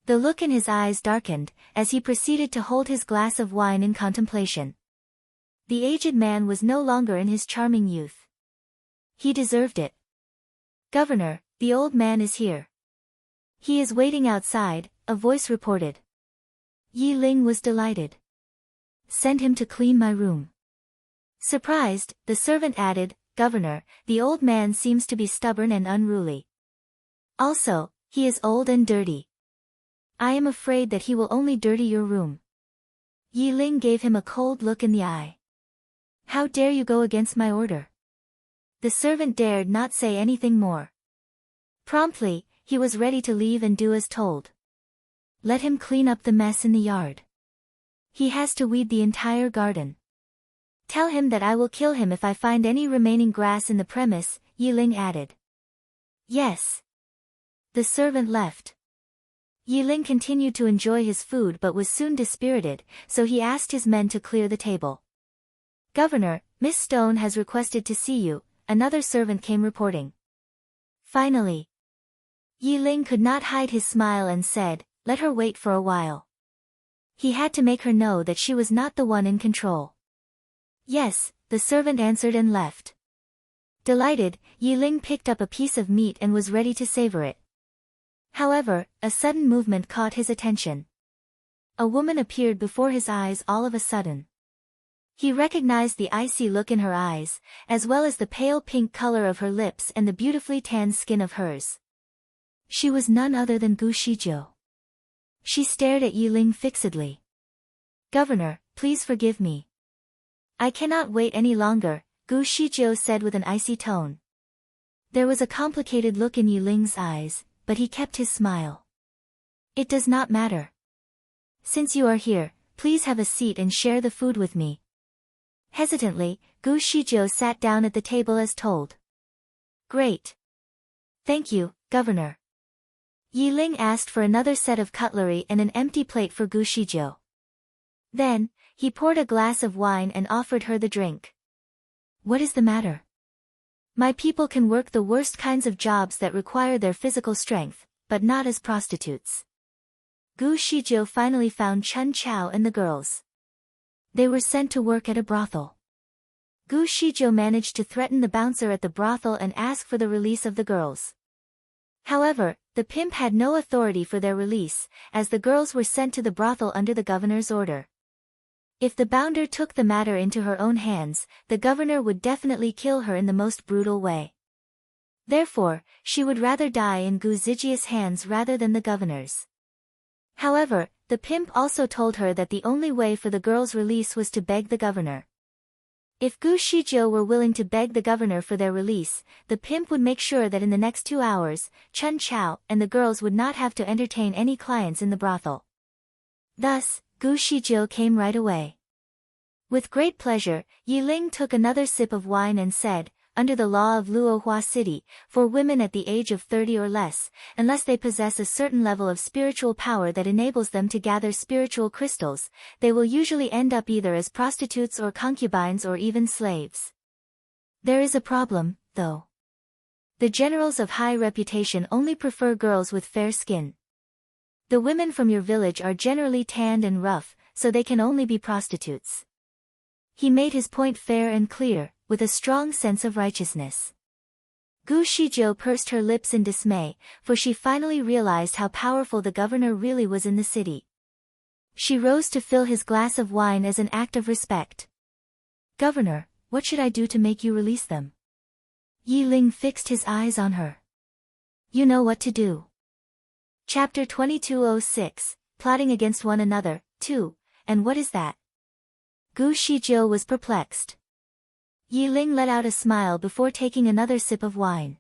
S1: The look in his eyes darkened, as he proceeded to hold his glass of wine in contemplation. The aged man was no longer in his charming youth. He deserved it. "Governor, the old man is here. He is waiting outside," a voice reported. Yi Ling was delighted. "Send him to clean my room." Surprised, the servant added, "Governor, the old man seems to be stubborn and unruly. Also, he is old and dirty. I am afraid that he will only dirty your room." Yi Ling gave him a cold look in the eye. "How dare you go against my order?" The servant dared not say anything more. Promptly, he was ready to leave and do as told. "Let him clean up the mess in the yard. He has to weed the entire garden. Tell him that I will kill him if I find any remaining grass in the premise," Yi Ling added. "Yes." The servant left. Yi Ling continued to enjoy his food but was soon dispirited, so he asked his men to clear the table. "Governor, Miss Stone has requested to see you," another servant came reporting. Finally, Yi Ling could not hide his smile and said, "Let her wait for a while." He had to make her know that she was not the one in control. "Yes," the servant answered and left. Delighted, Yi Ling picked up a piece of meat and was ready to savor it. However, a sudden movement caught his attention. A woman appeared before his eyes all of a sudden. He recognized the icy look in her eyes, as well as the pale pink color of her lips and the beautifully tanned skin of hers. She was none other than Gu Shizhou. She stared at Yi Ling fixedly. "Governor, please forgive me. I cannot wait any longer," Gu Shizhou said with an icy tone. There was a complicated look in Yi Ling's eyes, but he kept his smile. "It does not matter. Since you are here, please have a seat and share the food with me." Hesitantly, Gu Shizhou sat down at the table as told. "Great. Thank you, Governor." Yi Ling asked for another set of cutlery and an empty plate for Gu Shizhou. Then, he poured a glass of wine and offered her the drink. "What is the matter?" "My people can work the worst kinds of jobs that require their physical strength, but not as prostitutes." Gu Shizhou finally found Chun Chao and the girls. They were sent to work at a brothel. Gu Shizhou managed to threaten the bouncer at the brothel and ask for the release of the girls. However, the pimp had no authority for their release, as the girls were sent to the brothel under the governor's order. If the bounder took the matter into her own hands, the governor would definitely kill her in the most brutal way. Therefore, she would rather die in Gu Zijia's hands rather than the governor's. However, the pimp also told her that the only way for the girl's release was to beg the governor. If Gu Shizhou were willing to beg the governor for their release, the pimp would make sure that in the next 2 hours, Chen Chao and the girls would not have to entertain any clients in the brothel. Thus, Gu Shizhou came right away. With great pleasure, Yi Ling took another sip of wine and said, under the law of Luohua City, for women at the age of 30 or less, unless they possess a certain level of spiritual power that enables them to gather spiritual crystals, they will usually end up either as prostitutes or concubines or even slaves. There is a problem, though. The generals of high reputation only prefer girls with fair skin. The women from your village are generally tanned and rough, so they can only be prostitutes. He made his point fair and clear, with a strong sense of righteousness. Gu Shizhou pursed her lips in dismay, for she finally realized how powerful the governor really was in the city. She rose to fill his glass of wine as an act of respect. Governor, what should I do to make you release them? Yi Ling fixed his eyes on her. You know what to do. Chapter 2206, Plotting Against One Another, 2, and what is that? Gu Shizhou was perplexed. Yi Ling let out a smile before taking another sip of wine.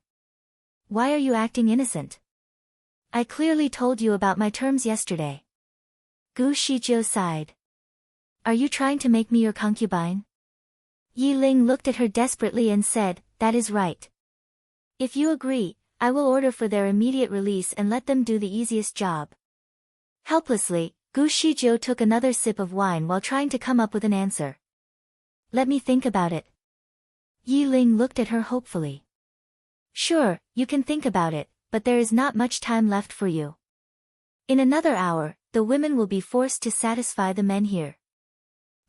S1: Why are you acting innocent? I clearly told you about my terms yesterday. Gu Shizhou sighed. Are you trying to make me your concubine? Yi Ling looked at her desperately and said, that is right. If you agree, I will order for their immediate release and let them do the easiest job. Helplessly, Gu Shizhou took another sip of wine while trying to come up with an answer. Let me think about it. Yi Ling looked at her hopefully. Sure, you can think about it, but there is not much time left for you. In another hour, the women will be forced to satisfy the men here.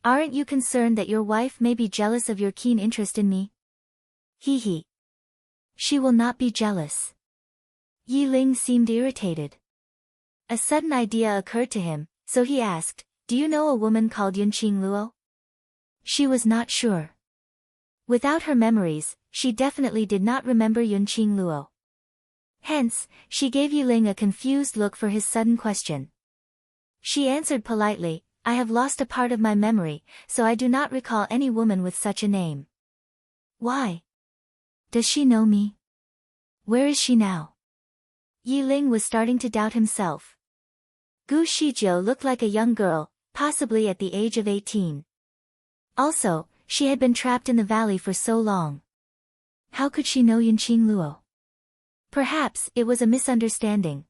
S1: Aren't you concerned that your wife may be jealous of your keen interest in me? Hee hee. She will not be jealous. Yi Ling seemed irritated. A sudden idea occurred to him, so he asked, do you know a woman called Yunqing Luo? She was not sure. Without her memories, she definitely did not remember Yunqing Luo. Hence, she gave Yi Ling a confused look for his sudden question. She answered politely, I have lost a part of my memory, so I do not recall any woman with such a name. Why? Does she know me? Where is she now? Yi Ling was starting to doubt himself. Gu Shizhou looked like a young girl, possibly at the age of 18. Also, she had been trapped in the valley for so long. How could she know Yunqing Luo? Perhaps it was a misunderstanding.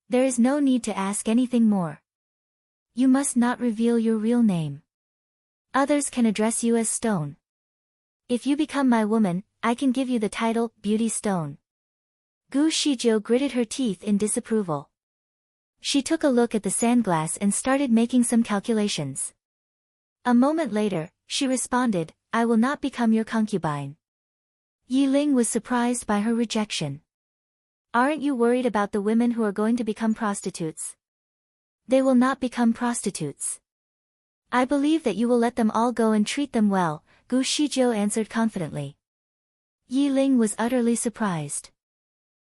S1: There is no need to ask anything more. You must not reveal your real name. Others can address you as Stone. If you become my woman, I can give you the title, Beauty Stone. Gu Shizhou gritted her teeth in disapproval. She took a look at the sandglass and started making some calculations. A moment later, she responded, I will not become your concubine. Yi Ling was surprised by her rejection. Aren't you worried about the women who are going to become prostitutes? They will not become prostitutes. I believe that you will let them all go and treat them well, Gu Shizhou answered confidently. Yi Ling was utterly surprised.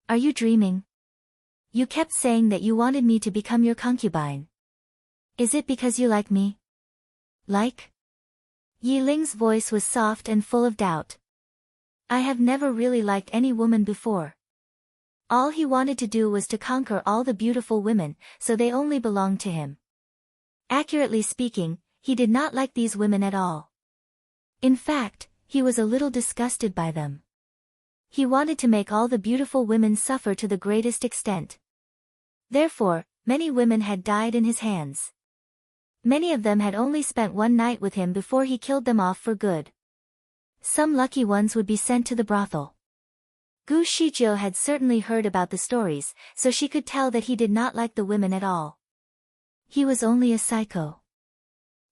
S1: Are you dreaming? You kept saying that you wanted me to become your concubine. Is it because you like me? Like? Yi Ling's voice was soft and full of doubt. I have never really liked any woman before. All he wanted to do was to conquer all the beautiful women, so they only belonged to him. Accurately speaking, he did not like these women at all. In fact, he was a little disgusted by them. He wanted to make all the beautiful women suffer to the greatest extent. Therefore, many women had died in his hands. Many of them had only spent one night with him before he killed them off for good. Some lucky ones would be sent to the brothel. Gu Shizhou had certainly heard about the stories, so she could tell that he did not like the women at all. He was only a psycho.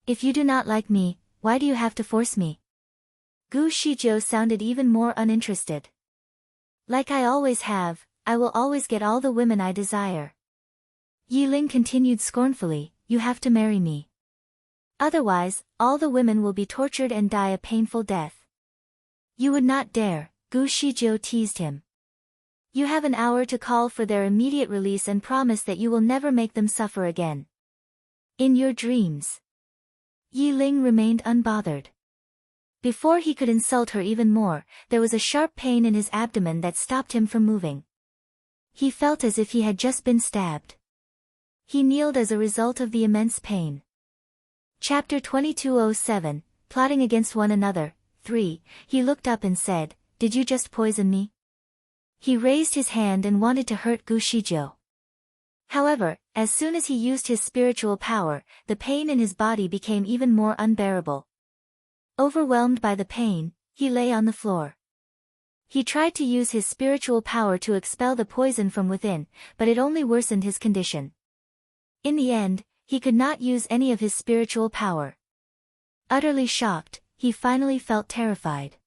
S1: If you do not like me, why do you have to force me? Gu Shizhou sounded even more uninterested. Like I always have, I will always get all the women I desire. Yi Ling continued scornfully, you have to marry me. Otherwise, all the women will be tortured and die a painful death. You would not dare, Gu Shizhou teased him. You have an hour to call for their immediate release and promise that you will never make them suffer again. In your dreams. Yi Ling remained unbothered. Before he could insult her even more, there was a sharp pain in his abdomen that stopped him from moving. He felt as if he had just been stabbed. He kneeled as a result of the immense pain. Chapter 2207, Plotting Against One Another, 3, he looked up and said, "Did you just poison me?" He raised his hand and wanted to hurt Gu Shizhou. However, as soon as he used his spiritual power, the pain in his body became even more unbearable. Overwhelmed by the pain, he lay on the floor. He tried to use his spiritual power to expel the poison from within, but it only worsened his condition. In the end, he could not use any of his spiritual power. Utterly shocked, he finally felt terrified.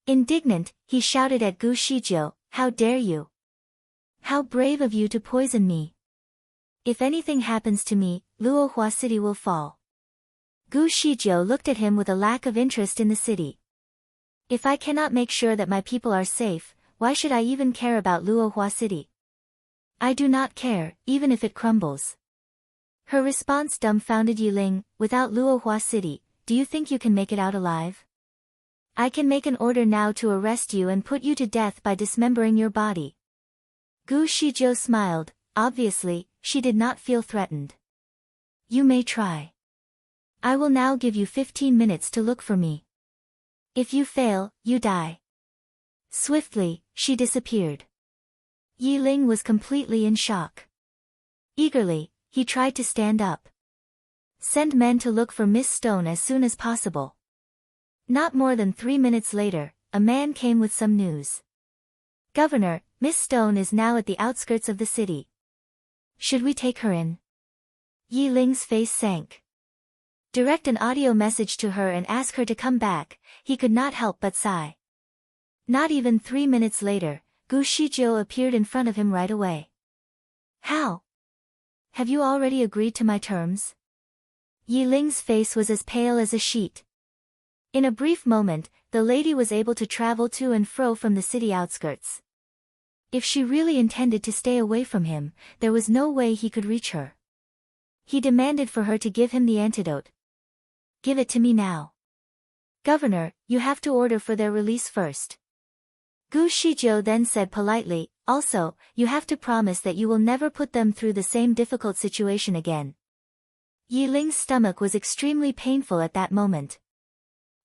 S1: Indignant, he shouted at Gu Shizhou, "How dare you? How brave of you to poison me! If anything happens to me, Luohua City will fall." Gu Shizhou looked at him with a lack of interest in the city. "If I cannot make sure that my people are safe, why should I even care about Luohua City? I do not care, even if it crumbles." Her response dumbfounded Yi Ling. "Without Luohua City, do you think you can make it out alive? I can make an order now to arrest you and put you to death by dismembering your body." Gu Shizhou smiled. Obviously, she did not feel threatened. "You may try. I will now give you 15 minutes to look for me. If you fail, you die." Swiftly, she disappeared. Yi Ling was completely in shock. Eagerly, he tried to stand up. "Send men to look for Miss Stone as soon as possible." Not more than 3 minutes later, a man came with some news. "Governor, Miss Stone is now at the outskirts of the city. Should we take her in?" Yi Ling's face sank. Direct an audio message to her and ask her to come back, he could not help but sigh. Not even 3 minutes later, Gu Shizhou appeared in front of him right away. "How? Have you already agreed to my terms?" Yi Ling's face was as pale as a sheet. In a brief moment, the lady was able to travel to and fro from the city outskirts. If she really intended to stay away from him, there was no way he could reach her. He demanded for her to give him the antidote. "Give it to me now." "Governor, you have to order for their release first." Gu Shizhou then said politely, "Also, you have to promise that you will never put them through the same difficult situation again." Yi Ling's stomach was extremely painful at that moment.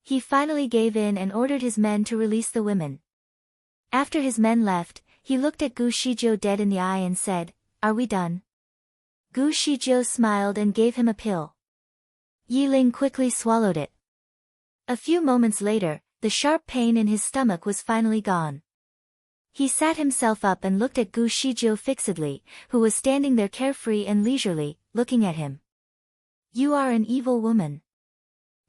S1: He finally gave in and ordered his men to release the women. After his men left, he looked at Gu Shizhou dead in the eye and said, "Are we done?" Gu Shizhou smiled and gave him a pill. Yi Ling quickly swallowed it. A few moments later, the sharp pain in his stomach was finally gone. He sat himself up and looked at Gu Shizhou fixedly, who was standing there carefree and leisurely, looking at him. "You are an evil woman."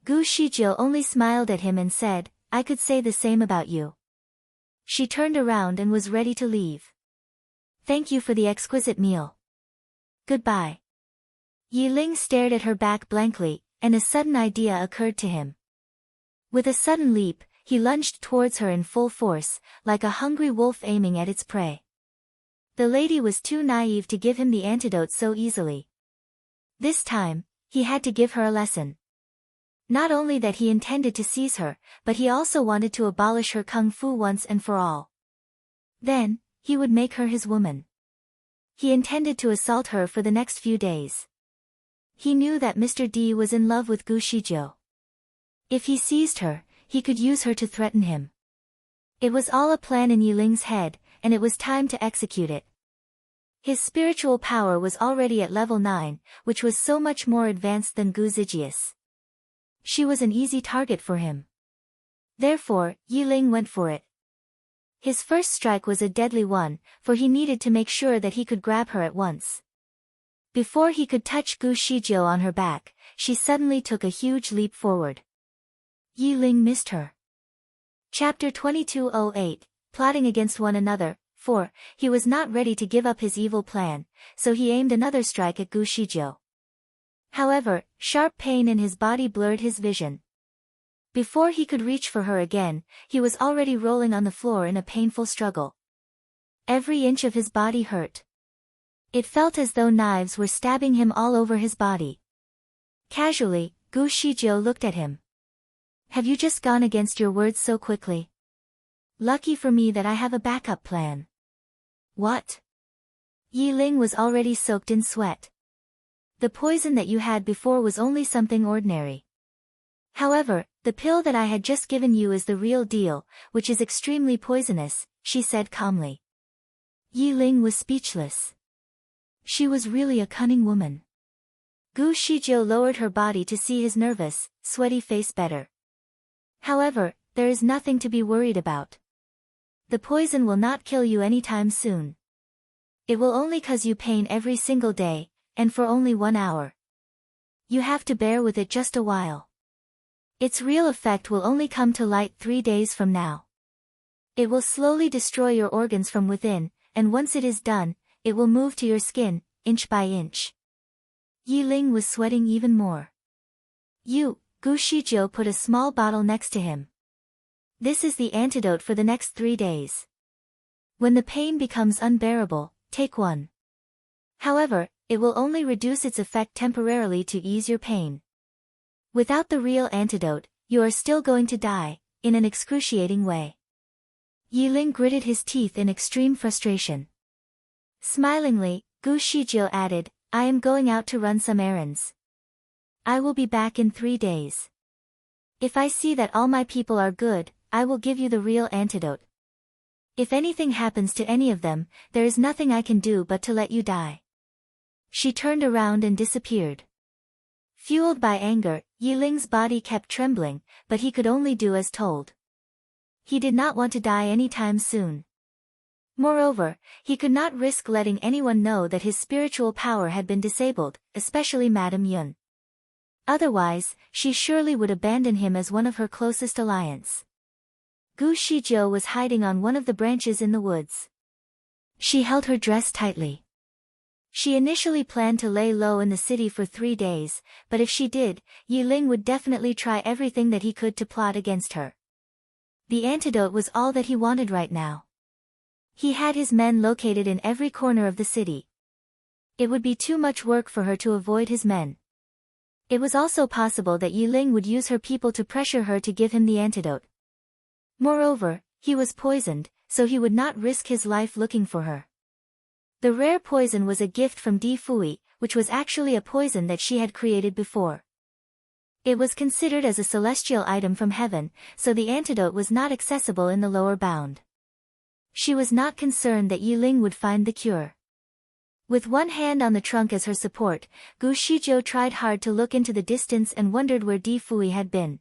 S1: Gu Shizhou only smiled at him and said, "I could say the same about you." She turned around and was ready to leave. "Thank you for the exquisite meal. Goodbye." Yi Ling stared at her back blankly, and a sudden idea occurred to him. With a sudden leap, he lunged towards her in full force, like a hungry wolf aiming at its prey. The lady was too naive to give him the antidote so easily. This time, he had to give her a lesson. Not only that he intended to seize her, but he also wanted to abolish her kung fu once and for all. Then, he would make her his woman. He intended to assault her for the next few days. He knew that Mr. D was in love with Gu Shizhou. If he seized her, he could use her to threaten him. It was all a plan in Yi Ling's head, and it was time to execute it. His spiritual power was already at level 9, which was so much more advanced than Gu Zijia's. She was an easy target for him. Therefore, Yi Ling went for it. His first strike was a deadly one, for he needed to make sure that he could grab her at once. Before he could touch Gu Shizhou on her back, she suddenly took a huge leap forward. Yi Ling missed her. Chapter 2208, Plotting Against One Another, 4, he was not ready to give up his evil plan, so he aimed another strike at Gu Shizhou. However, sharp pain in his body blurred his vision. Before he could reach for her again, he was already rolling on the floor in a painful struggle. Every inch of his body hurt. It felt as though knives were stabbing him all over his body. Casually, Gu Shizhou looked at him. Have you just gone against your words so quickly? Lucky for me that I have a backup plan. What? Yi Ling was already soaked in sweat. The poison that you had before was only something ordinary. However, the pill that I had just given you is the real deal, which is extremely poisonous, she said calmly. Yi Ling was speechless. She was really a cunning woman. Gu Shizhou lowered her body to see his nervous, sweaty face better. However, there is nothing to be worried about. The poison will not kill you anytime soon. It will only cause you pain every single day, and for only 1 hour. You have to bear with it just a while. Its real effect will only come to light 3 days from now. It will slowly destroy your organs from within, and once it is done, it will move to your skin, inch by inch. Yi Ling was sweating even more. Gu Shizhou put a small bottle next to him. This is the antidote for the next 3 days. When the pain becomes unbearable, take one. However, it will only reduce its effect temporarily to ease your pain. Without the real antidote, you are still going to die, in an excruciating way. Yi Ling gritted his teeth in extreme frustration. Smilingly, Gu Shizhou added, I am going out to run some errands. I will be back in 3 days. If I see that all my people are good, I will give you the real antidote. If anything happens to any of them, there is nothing I can do but to let you die. She turned around and disappeared. Fueled by anger, Yi Ling's body kept trembling, but he could only do as told. He did not want to die anytime soon. Moreover, he could not risk letting anyone know that his spiritual power had been disabled, especially Madame Yun. Otherwise, she surely would abandon him as one of her closest alliance. Gu Shizhou was hiding on one of the branches in the woods. She held her dress tightly. She initially planned to lay low in the city for 3 days, but if she did, Yi Ling would definitely try everything that he could to plot against her. The antidote was all that he wanted right now. He had his men located in every corner of the city. It would be too much work for her to avoid his men. It was also possible that Yi Ling would use her people to pressure her to give him the antidote. Moreover, he was poisoned, so he would not risk his life looking for her. The rare poison was a gift from Di Fui, which was actually a poison that she had created before. It was considered as a celestial item from heaven, so the antidote was not accessible in the lower bound. She was not concerned that Yi Ling would find the cure. With one hand on the trunk as her support, Gu Shizhou tried hard to look into the distance and wondered where Di Fui had been.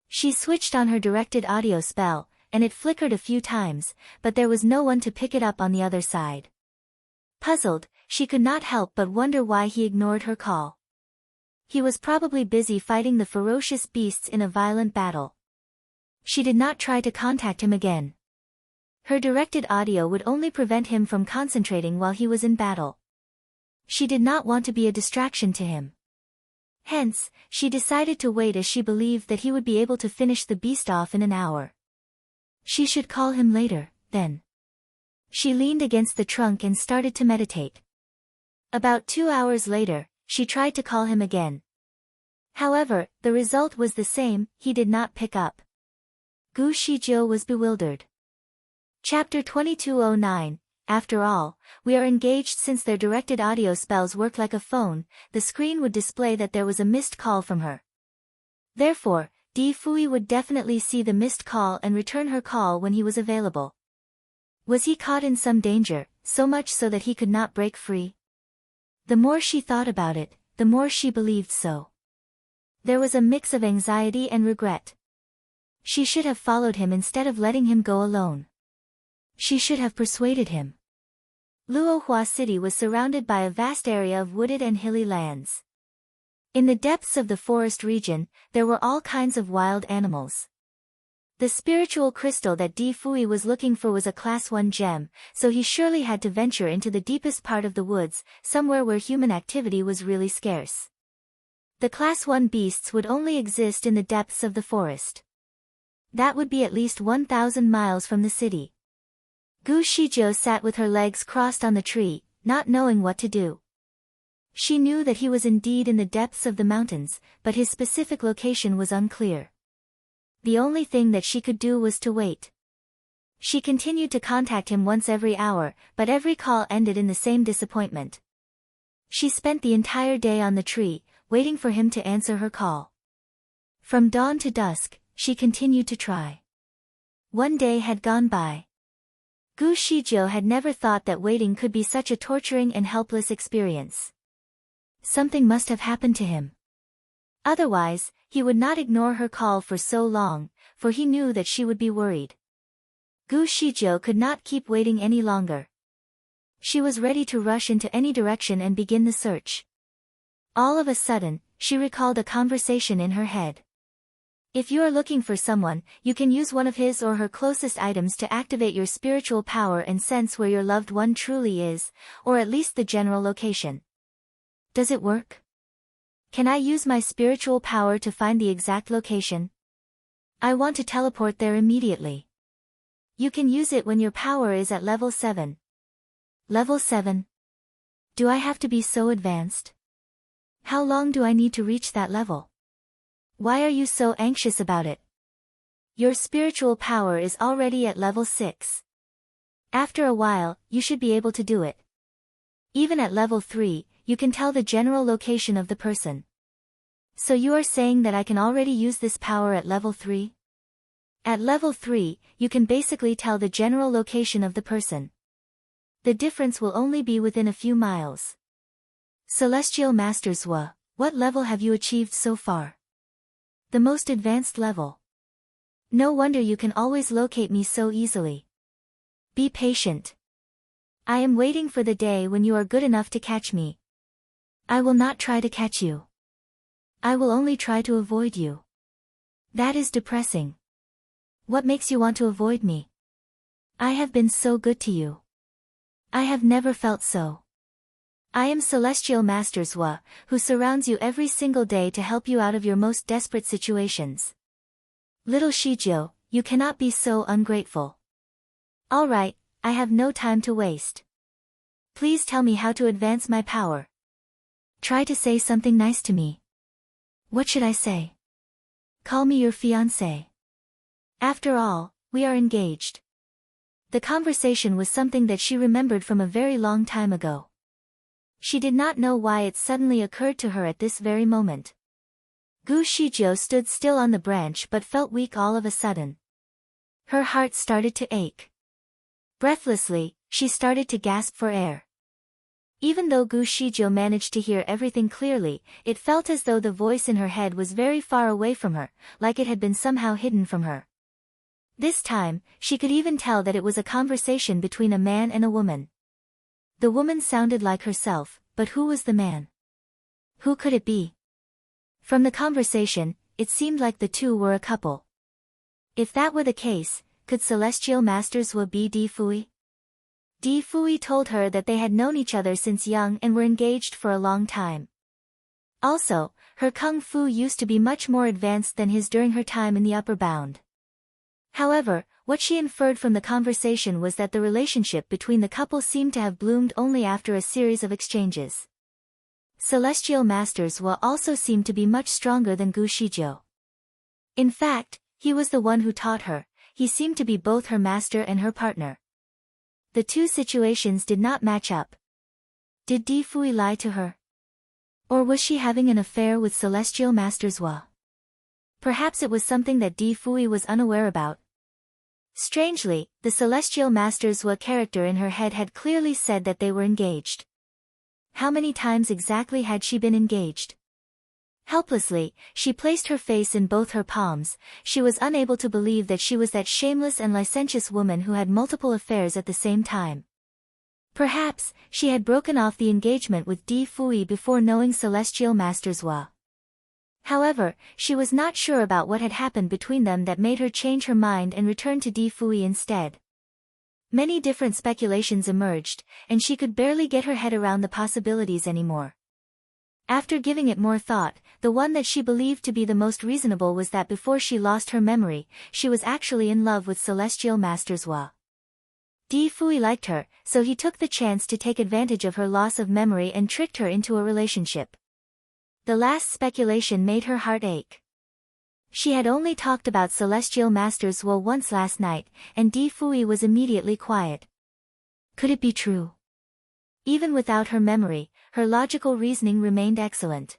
S1: She switched on her directed audio spell, and it flickered a few times, but there was no one to pick it up on the other side. Puzzled, she could not help but wonder why he ignored her call. He was probably busy fighting the ferocious beasts in a violent battle. She did not try to contact him again. Her directed audio would only prevent him from concentrating while he was in battle. She did not want to be a distraction to him. Hence, she decided to wait as she believed that he would be able to finish the beast off in an hour. She should call him later, then. She leaned against the trunk and started to meditate. About 2 hours later, she tried to call him again. However, the result was the same, he did not pick up. Gu Shizhou was bewildered. Chapter 2209, After all, we are engaged. Since their directed audio spells work like a phone, the screen would display that there was a missed call from her. Therefore, Di Fui would definitely see the missed call and return her call when he was available. Was he caught in some danger, so much so that he could not break free? The more she thought about it, the more she believed so. There was a mix of anxiety and regret. She should have followed him instead of letting him go alone. She should have persuaded him. Luohua City was surrounded by a vast area of wooded and hilly lands. In the depths of the forest region, there were all kinds of wild animals. The spiritual crystal that Di Fui was looking for was a Class 1 gem, so he surely had to venture into the deepest part of the woods, somewhere where human activity was really scarce. The Class 1 beasts would only exist in the depths of the forest. That would be at least 1,000 miles from the city. Gu Shijiu sat with her legs crossed on the tree, not knowing what to do. She knew that he was indeed in the depths of the mountains, but his specific location was unclear. The only thing that she could do was to wait. She continued to contact him once every hour, but every call ended in the same disappointment. She spent the entire day on the tree, waiting for him to answer her call. From dawn to dusk, she continued to try. One day had gone by. Gu Shijiu had never thought that waiting could be such a torturing and helpless experience. Something must have happened to him. Otherwise, he would not ignore her call for so long, for he knew that she would be worried. Gu Shijiu could not keep waiting any longer. She was ready to rush into any direction and begin the search. All of a sudden, she recalled a conversation in her head. If you are looking for someone, you can use one of his or her closest items to activate your spiritual power and sense where your loved one truly is, or at least the general location. Does it work? Can I use my spiritual power to find the exact location? I want to teleport there immediately. You can use it when your power is at level 7. Level 7? Do I have to be so advanced? How long do I need to reach that level? Why are you so anxious about it? Your spiritual power is already at level 6. After a while, you should be able to do it. Even at level 3, you can tell the general location of the person. So you are saying that I can already use this power at level 3? At level 3, you can basically tell the general location of the person. The difference will only be within a few miles. Celestial Masters Wa, what level have you achieved so far? The most advanced level. No wonder you can always locate me so easily. Be patient. I am waiting for the day when you are good enough to catch me. I will not try to catch you. I will only try to avoid you. That is depressing. What makes you want to avoid me? I have been so good to you. I have never felt so. I am Celestial Masters Wa, who surrounds you every single day to help you out of your most desperate situations. Little Shijiu, you cannot be so ungrateful. Alright, I have no time to waste. Please tell me how to advance my power. Try to say something nice to me. What should I say? Call me your fiancé. After all, we are engaged. The conversation was something that she remembered from a very long time ago. She did not know why it suddenly occurred to her at this very moment. Gu Shijiu stood still on the branch but felt weak all of a sudden. Her heart started to ache. Breathlessly, she started to gasp for air. Even though Gu Shijiu managed to hear everything clearly, it felt as though the voice in her head was very far away from her, like it had been somehow hidden from her. This time, she could even tell that it was a conversation between a man and a woman. The woman sounded like herself, but who was the man? Who could it be? From the conversation, it seemed like the two were a couple. If that were the case, could Celestial Masters Wa be Di Fui? Di Fui told her that they had known each other since young and were engaged for a long time. Also, her kung fu used to be much more advanced than his during her time in the upper bound. However, what she inferred from the conversation was that the relationship between the couple seemed to have bloomed only after a series of exchanges. Celestial Masters Wa also seemed to be much stronger than Gu Shijiu. In fact, he was the one who taught her. He seemed to be both her master and her partner. The two situations did not match up. Did Di Fui lie to her? Or was she having an affair with Celestial Masters Wa? Perhaps it was something that Di Fui was unaware about. Strangely, the Celestial Masters Wa character in her head had clearly said that they were engaged. How many times exactly had she been engaged? Helplessly, she placed her face in both her palms. She was unable to believe that she was that shameless and licentious woman who had multiple affairs at the same time. Perhaps, she had broken off the engagement with Di Fui before knowing Celestial Masters Wa. However, she was not sure about what had happened between them that made her change her mind and return to Di Fui instead. Many different speculations emerged, and she could barely get her head around the possibilities anymore. After giving it more thought, the one that she believed to be the most reasonable was that before she lost her memory, she was actually in love with Celestial Masters Wa. Di Fui liked her, so he took the chance to take advantage of her loss of memory and tricked her into a relationship. The last speculation made her heart ache. She had only talked about Celestial Masters Wu once last night, and Di Fui was immediately quiet. Could it be true? Even without her memory, her logical reasoning remained excellent.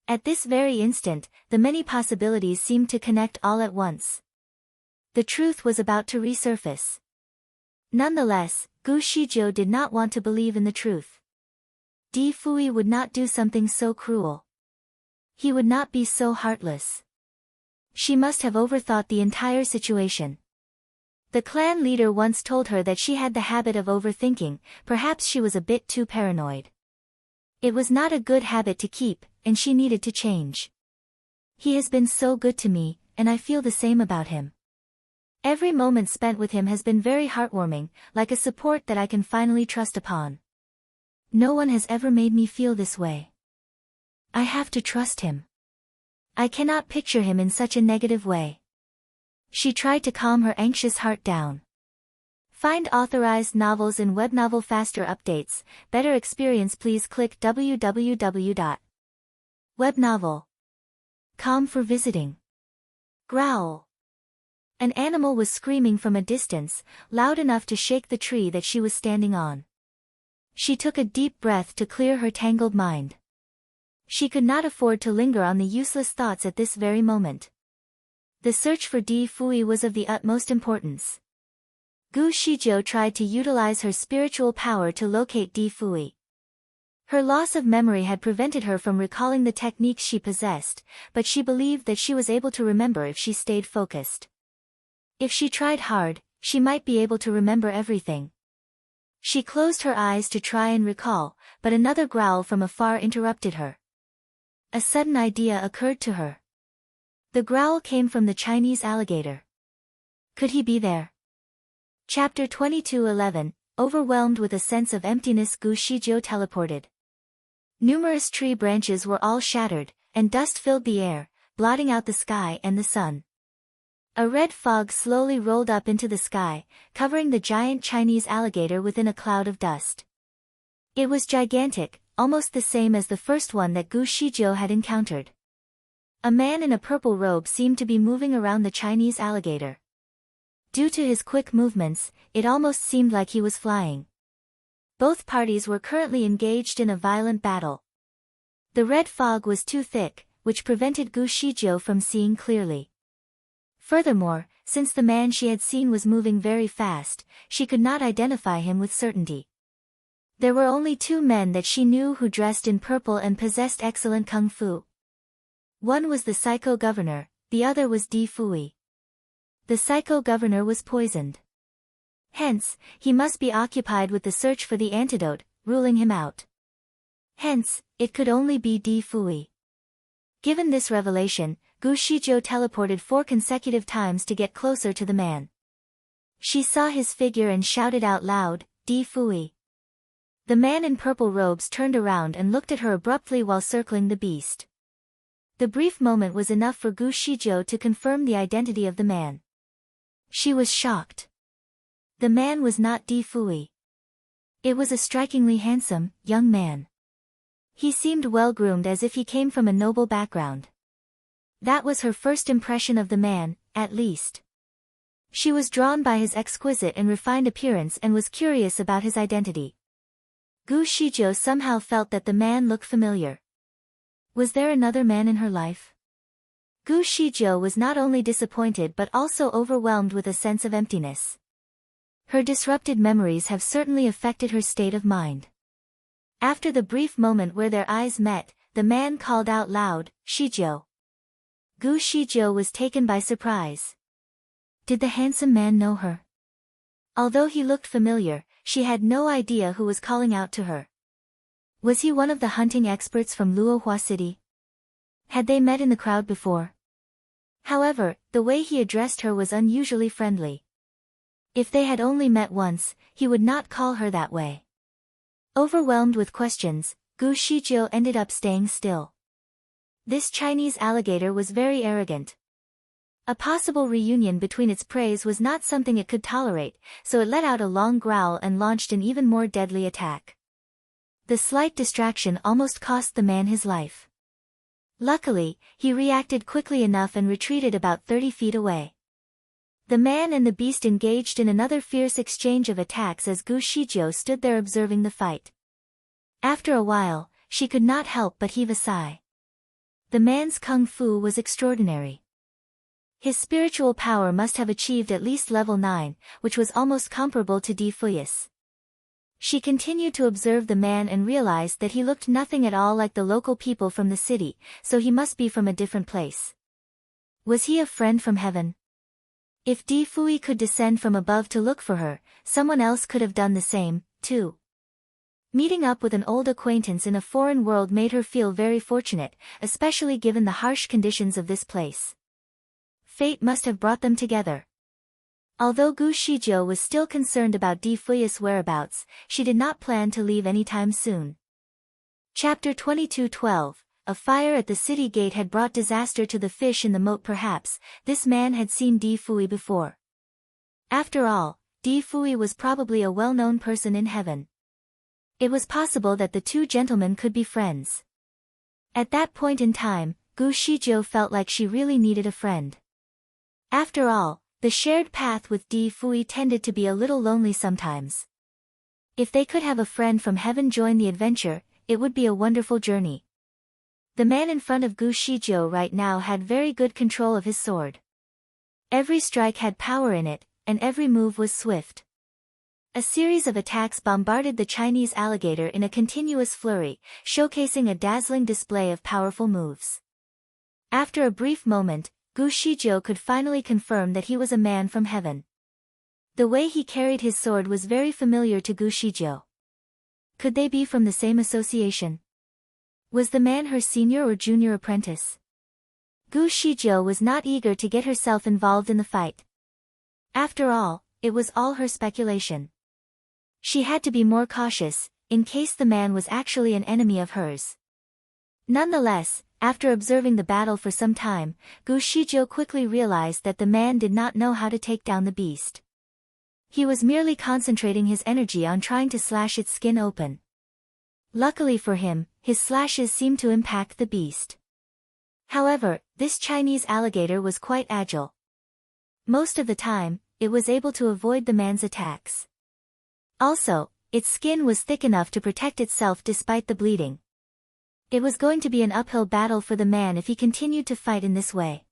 S1: At this very instant, the many possibilities seemed to connect all at once. The truth was about to resurface. Nonetheless, Gu Shizhou did not want to believe in the truth. Di Fui would not do something so cruel. He would not be so heartless. She must have overthought the entire situation. The clan leader once told her that she had the habit of overthinking, perhaps she was a bit too paranoid. It was not a good habit to keep, and she needed to change. He has been so good to me, and I feel the same about him. Every moment spent with him has been very heartwarming, like a support that I can finally trust upon. No one has ever made me feel this way. I have to trust him. I cannot picture him in such a negative way. She tried to calm her anxious heart down. Find authorized novels in Webnovel faster updates, better experience. Please click www.webnovel.com for visiting. Growl. An animal was screaming from a distance, loud enough to shake the tree that she was standing on. She took a deep breath to clear her tangled mind. She could not afford to linger on the useless thoughts at this very moment. The search for Di Fui was of the utmost importance. Gu Shizhou tried to utilize her spiritual power to locate Di Fui. Her loss of memory had prevented her from recalling the techniques she possessed, but she believed that she was able to remember if she stayed focused. If she tried hard, she might be able to remember everything. She closed her eyes to try and recall, but another growl from afar interrupted her. A sudden idea occurred to her. The growl came from the Chinese alligator. Could he be there? Chapter 22:11, Overwhelmed with a sense of emptiness, Gu Shizhou teleported. Numerous tree branches were all shattered, and dust filled the air, blotting out the sky and the sun. A red fog slowly rolled up into the sky, covering the giant Chinese alligator within a cloud of dust. It was gigantic, almost the same as the first one that Gu Shizhou had encountered. A man in a purple robe seemed to be moving around the Chinese alligator. Due to his quick movements, it almost seemed like he was flying. Both parties were currently engaged in a violent battle. The red fog was too thick, which prevented Gu Shizhou from seeing clearly. Furthermore, since the man she had seen was moving very fast, she could not identify him with certainty. There were only two men that she knew who dressed in purple and possessed excellent kung fu. One was the Psycho Governor, the other was Di Fui. The Psycho Governor was poisoned. Hence, he must be occupied with the search for the antidote, ruling him out. Hence, it could only be Di Fui. Given this revelation, Gu Shizhou teleported 4 consecutive times to get closer to the man. She saw his figure and shouted out loud, Di Fui. The man in purple robes turned around and looked at her abruptly while circling the beast. The brief moment was enough for Gu Shizhou to confirm the identity of the man. She was shocked. The man was not Di Fui. It was a strikingly handsome, young man. He seemed well-groomed as if he came from a noble background. That was her first impression of the man, at least. She was drawn by his exquisite and refined appearance and was curious about his identity. Gu Shizhou somehow felt that the man looked familiar. Was there another man in her life? Gu Shizhou was not only disappointed but also overwhelmed with a sense of emptiness. Her disrupted memories have certainly affected her state of mind. After the brief moment where their eyes met, the man called out loud, Shizhou. Gu Shizhou was taken by surprise. Did the handsome man know her? Although he looked familiar, she had no idea who was calling out to her. Was he one of the hunting experts from Luohua City? Had they met in the crowd before? However, the way he addressed her was unusually friendly. If they had only met once, he would not call her that way. Overwhelmed with questions, Gu Shizhou ended up staying still. This Chinese alligator was very arrogant. A possible reunion between its prey was not something it could tolerate, so it let out a long growl and launched an even more deadly attack. The slight distraction almost cost the man his life. Luckily, he reacted quickly enough and retreated about 30 feet away. The man and the beast engaged in another fierce exchange of attacks as Gu Shijiu stood there observing the fight. After a while, she could not help but heave a sigh. The man's kung fu was extraordinary. His spiritual power must have achieved at least level 9, which was almost comparable to Di Fuyus. She continued to observe the man and realized that he looked nothing at all like the local people from the city, so he must be from a different place. Was he a friend from heaven? If Di Fui could descend from above to look for her, someone else could have done the same, too. Meeting up with an old acquaintance in a foreign world made her feel very fortunate, especially given the harsh conditions of this place. Fate must have brought them together. Although Gu Shijiu was still concerned about Di Fuyus' whereabouts, she did not plan to leave anytime soon. Chapter 22:12. A fire at the city gate had brought disaster to the fish in the moat. Perhaps this man had seen Di Fui before. After all, Di Fui was probably a well-known person in heaven. It was possible that the two gentlemen could be friends. At that point in time, Gu Shijiu felt like she really needed a friend. After all, the shared path with Di Fui tended to be a little lonely sometimes. If they could have a friend from heaven join the adventure, it would be a wonderful journey. The man in front of Gu Shijiu right now had very good control of his sword. Every strike had power in it, and every move was swift. A series of attacks bombarded the Chinese alligator in a continuous flurry, showcasing a dazzling display of powerful moves. After a brief moment, Gu Shijiu could finally confirm that he was a man from heaven. The way he carried his sword was very familiar to Gu Shijiu. Could they be from the same association? Was the man her senior or junior apprentice? Gu Shijiu was not eager to get herself involved in the fight. After all, it was all her speculation. She had to be more cautious, in case the man was actually an enemy of hers. Nonetheless, after observing the battle for some time, Gu Shijiu quickly realized that the man did not know how to take down the beast. He was merely concentrating his energy on trying to slash its skin open. Luckily for him, his slashes seemed to impact the beast. However, this Chinese alligator was quite agile. Most of the time, it was able to avoid the man's attacks. Also, its skin was thick enough to protect itself despite the bleeding. It was going to be an uphill battle for the man if he continued to fight in this way.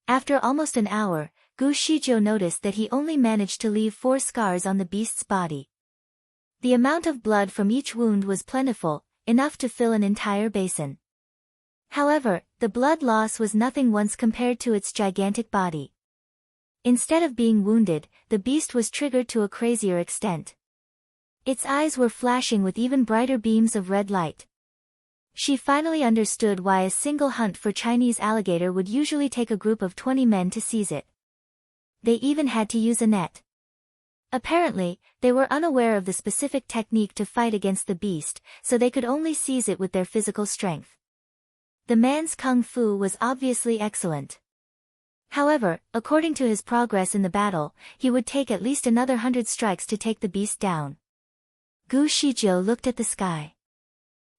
S1: After almost an hour, Gu Shijiu noticed that he only managed to leave 4 scars on the beast's body. The amount of blood from each wound was plentiful, enough to fill an entire basin. However, the blood loss was nothing once compared to its gigantic body. Instead of being wounded, the beast was triggered to a crazier extent. Its eyes were flashing with even brighter beams of red light. She finally understood why a single hunt for Chinese alligator would usually take a group of 20 men to seize it. They even had to use a net. Apparently, they were unaware of the specific technique to fight against the beast, so they could only seize it with their physical strength. The man's kung fu was obviously excellent. However, according to his progress in the battle, he would take at least another 100 strikes to take the beast down. Gu Shijiu looked at the sky.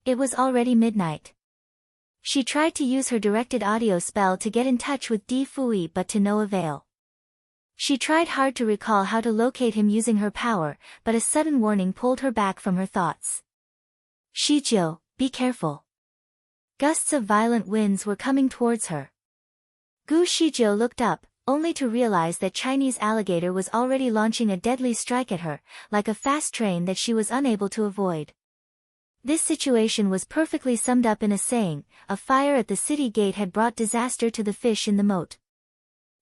S1: It was already midnight. She tried to use her directed audio spell to get in touch with Di Fui but to no avail. She tried hard to recall how to locate him using her power, but a sudden warning pulled her back from her thoughts. Shijiu, be careful. Gusts of violent winds were coming towards her. Gu Shijiu looked up, only to realize that Chinese alligator was already launching a deadly strike at her, like a fast train that she was unable to avoid. This situation was perfectly summed up in a saying, a fire at the city gate had brought disaster to the fish in the moat.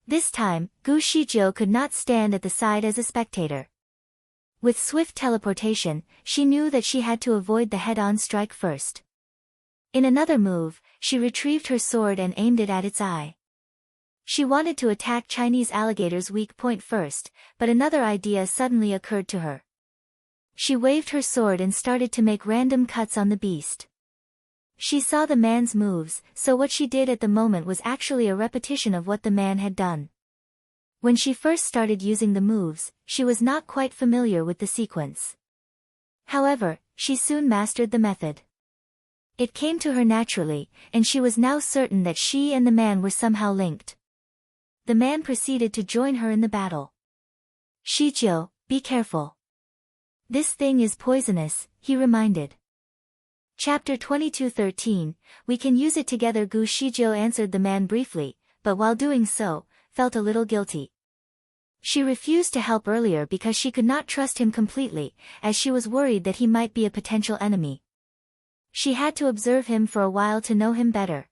S1: This time, Gu Shijiu could not stand at the side as a spectator. With swift teleportation, she knew that she had to avoid the head-on strike first. In another move, she retrieved her sword and aimed it at its eye. She wanted to attack Chinese alligator's weak point first, but another idea suddenly occurred to her. She waved her sword and started to make random cuts on the beast. She saw the man's moves, so what she did at the moment was actually a repetition of what the man had done. When she first started using the moves, she was not quite familiar with the sequence. However, she soon mastered the method. It came to her naturally, and she was now certain that she and the man were somehow linked. The man proceeded to join her in the battle. "Shijiu, be careful. This thing is poisonous," he reminded. Chapter 22:13, We can use it together. Gu Shijiu answered the man briefly, but while doing so, felt a little guilty. She refused to help earlier because she could not trust him completely, as she was worried that he might be a potential enemy. She had to observe him for a while to know him better.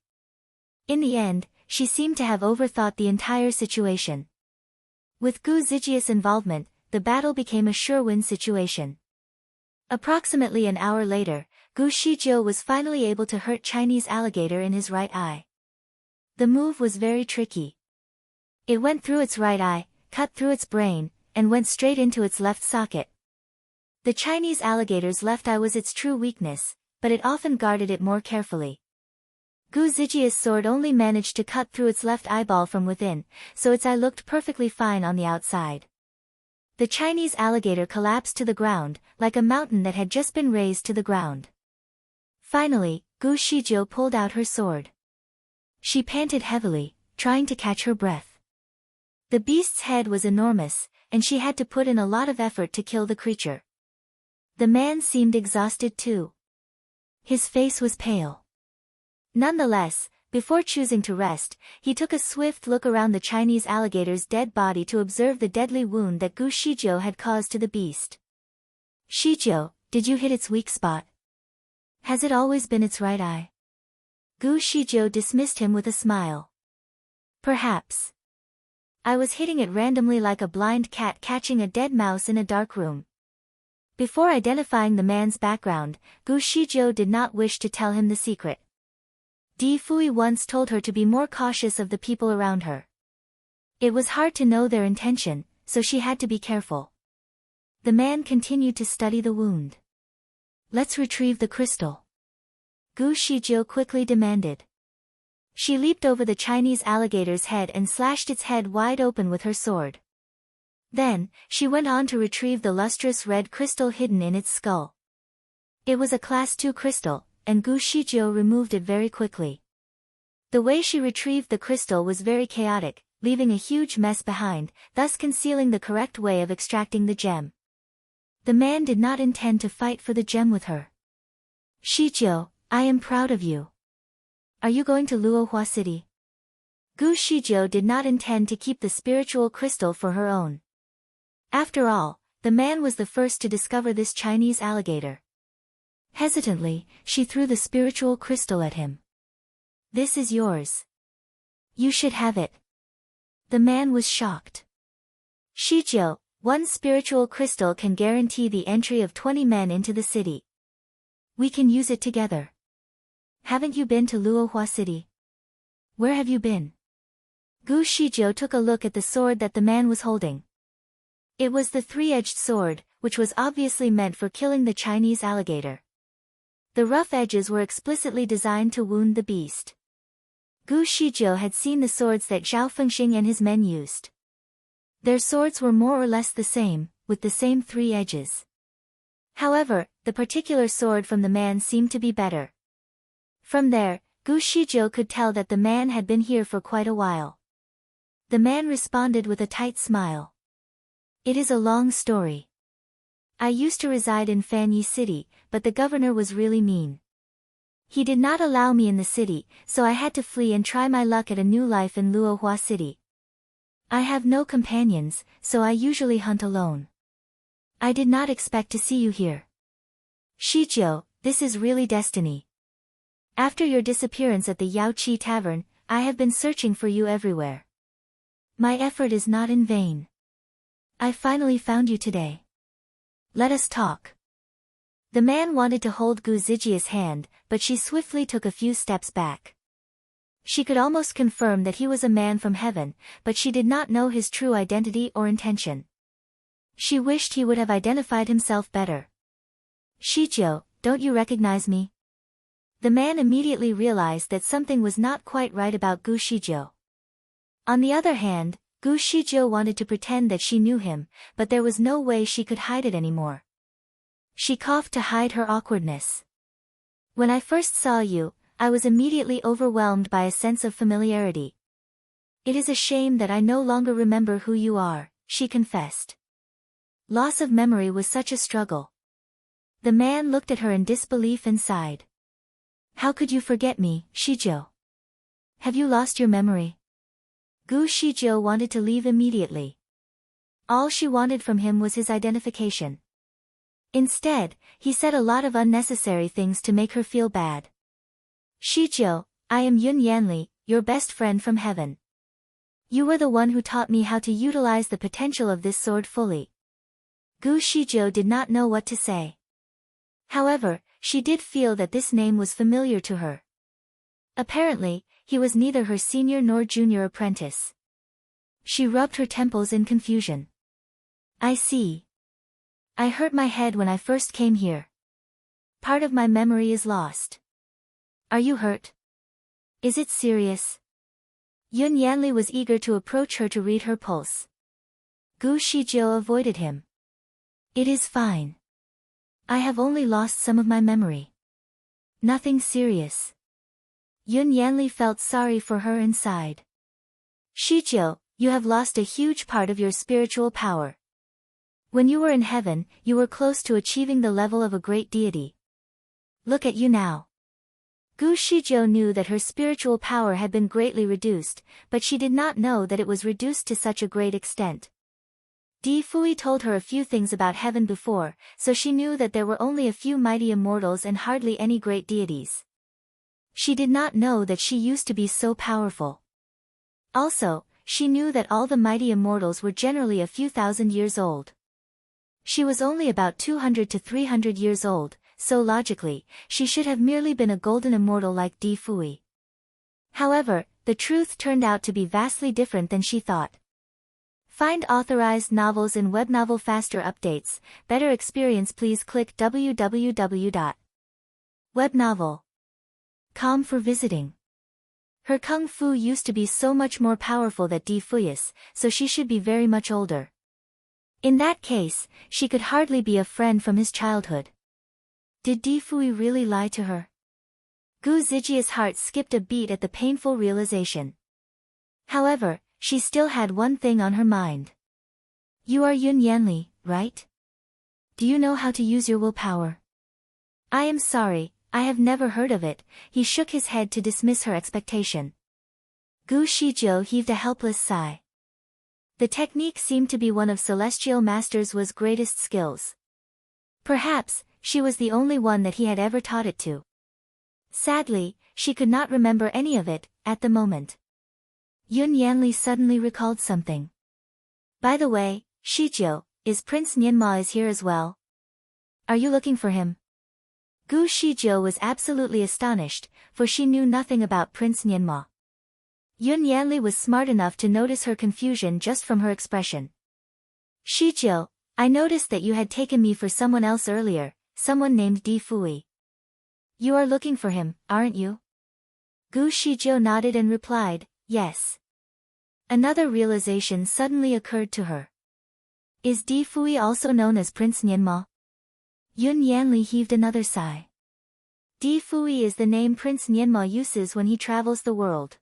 S1: In the end, she seemed to have overthought the entire situation. With Gu Zijia's involvement, the battle became a sure-win situation. Approximately an hour later, Gu Shijiu was finally able to hurt Chinese alligator in his right eye. The move was very tricky. It went through its right eye, cut through its brain, and went straight into its left socket. The Chinese alligator's left eye was its true weakness, but it often guarded it more carefully. Gu Zijia's sword only managed to cut through its left eyeball from within, so its eye looked perfectly fine on the outside. The Chinese alligator collapsed to the ground, like a mountain that had just been razed to the ground. Finally, Gu Shijiu pulled out her sword. She panted heavily, trying to catch her breath. The beast's head was enormous, and she had to put in a lot of effort to kill the creature. The man seemed exhausted too. His face was pale. Nonetheless, before choosing to rest, he took a swift look around the Chinese alligator's dead body to observe the deadly wound that Gu Shijiu had caused to the beast. "Shijiu, did you hit its weak spot? Has it always been its right eye?" Gu Shijiu dismissed him with a smile. "Perhaps. I was hitting it randomly like a blind cat catching a dead mouse in a dark room." Before identifying the man's background, Gu Shijiu did not wish to tell him the secret. Di Fui once told her to be more cautious of the people around her. It was hard to know their intention, so she had to be careful. The man continued to study the wound. "Let's retrieve the crystal," Gu Shijiu quickly demanded. She leaped over the Chinese alligator's head and slashed its head wide open with her sword. Then, she went on to retrieve the lustrous red crystal hidden in its skull. It was a Class 2 crystal, and Gu Shijiu removed it very quickly. The way she retrieved the crystal was very chaotic, leaving a huge mess behind, thus concealing the correct way of extracting the gem. The man did not intend to fight for the gem with her. "Shijiu, I am proud of you. Are you going to Luohua City?" Gu Shijiu did not intend to keep the spiritual crystal for her own. After all, the man was the first to discover this Chinese alligator. Hesitantly, she threw the spiritual crystal at him. "This is yours. You should have it." The man was shocked. "Shijiu, one spiritual crystal can guarantee the entry of 20 men into the city. We can use it together. Haven't you been to Luohua City? Where have you been?" Gu Shijiu took a look at the sword that the man was holding. It was the three-edged sword, which was obviously meant for killing the Chinese alligator. The rough edges were explicitly designed to wound the beast. Gu Shijiu had seen the swords that Zhao Fengxing and his men used. Their swords were more or less the same, with the same three edges. However, the particular sword from the man seemed to be better. From there, Gu Shijiu could tell that the man had been here for quite a while. The man responded with a tight smile. "It is a long story. I used to reside in Fanyi City, but the governor was really mean. He did not allow me in the city, so I had to flee and try my luck at a new life in Luohua City. I have no companions, so I usually hunt alone. I did not expect to see you here. Shijiu, this is really destiny. After your disappearance at the Yaoqi Tavern, I have been searching for you everywhere. My effort is not in vain. I finally found you today. Let us talk." The man wanted to hold Gu Zijia's hand, but she swiftly took a few steps back. She could almost confirm that he was a man from heaven, but she did not know his true identity or intention. She wished he would have identified himself better. "Shijiu, don't you recognize me?" The man immediately realized that something was not quite right about Gu Shijiu. On the other hand, Gu Shijiu wanted to pretend that she knew him, but there was no way she could hide it anymore. She coughed to hide her awkwardness. When I first saw you, I was immediately overwhelmed by a sense of familiarity. It is a shame that I no longer remember who you are, she confessed. Loss of memory was such a struggle. The man looked at her in disbelief and sighed. How could you forget me, Shijiu? Have you lost your memory? Gu Shijiu wanted to leave immediately. All she wanted from him was his identification. Instead, he said a lot of unnecessary things to make her feel bad. Shijiu, I am Yun Yanli, your best friend from heaven. You were the one who taught me how to utilize the potential of this sword fully. Gu Shijiu did not know what to say. However, she did feel that this name was familiar to her. Apparently, he was neither her senior nor junior apprentice. She rubbed her temples in confusion. I see. I hurt my head when I first came here. Part of my memory is lost. Are you hurt? Is it serious? Yun Yanli was eager to approach her to read her pulse. Gu Shijiu avoided him. It is fine. I have only lost some of my memory. Nothing serious. Yun Yanli felt sorry for her and sighed. Shijiu, you have lost a huge part of your spiritual power. When you were in heaven, you were close to achieving the level of a great deity. Look at you now. Gu Shijiu knew that her spiritual power had been greatly reduced, but she did not know that it was reduced to such a great extent. Di Fui told her a few things about heaven before, so she knew that there were only a few mighty immortals and hardly any great deities. She did not know that she used to be so powerful. Also, she knew that all the mighty immortals were generally a few thousand years old. She was only about 200 to 300 years old, so logically, she should have merely been a golden immortal like Di Fui. However, the truth turned out to be vastly different than she thought. Find authorized novels in Webnovel faster updates, better experience. Please click www.webnovel.com for visiting. Her kung fu used to be so much more powerful than Di Fui's, so she should be very much older. In that case, she could hardly be a friend from his childhood. Did Di Fui really lie to her? Gu Zijia's heart skipped a beat at the painful realization. However, she still had one thing on her mind. You are Yun Yanli, right? Do you know how to use your willpower? I am sorry, I have never heard of it. He shook his head to dismiss her expectation. Gu Shijiu heaved a helpless sigh. The technique seemed to be one of Celestial Master's Wa's greatest skills. Perhaps, she was the only one that he had ever taught it to. Sadly, she could not remember any of it, at the moment. Yun Yanli suddenly recalled something. By the way, Shijiu, is Prince Nianma is here as well? Are you looking for him? Gu Shijiu was absolutely astonished, for she knew nothing about Prince Nianma. Yun Yanli was smart enough to notice her confusion just from her expression. Shijiu, I noticed that you had taken me for someone else earlier, someone named Di Fui. You are looking for him, aren't you? Gu Shijiu nodded and replied, yes. Another realization suddenly occurred to her. Is Di Fui also known as Prince Nianma? Yun Yanli heaved another sigh. Di Fui is the name Prince Nianma uses when he travels the world.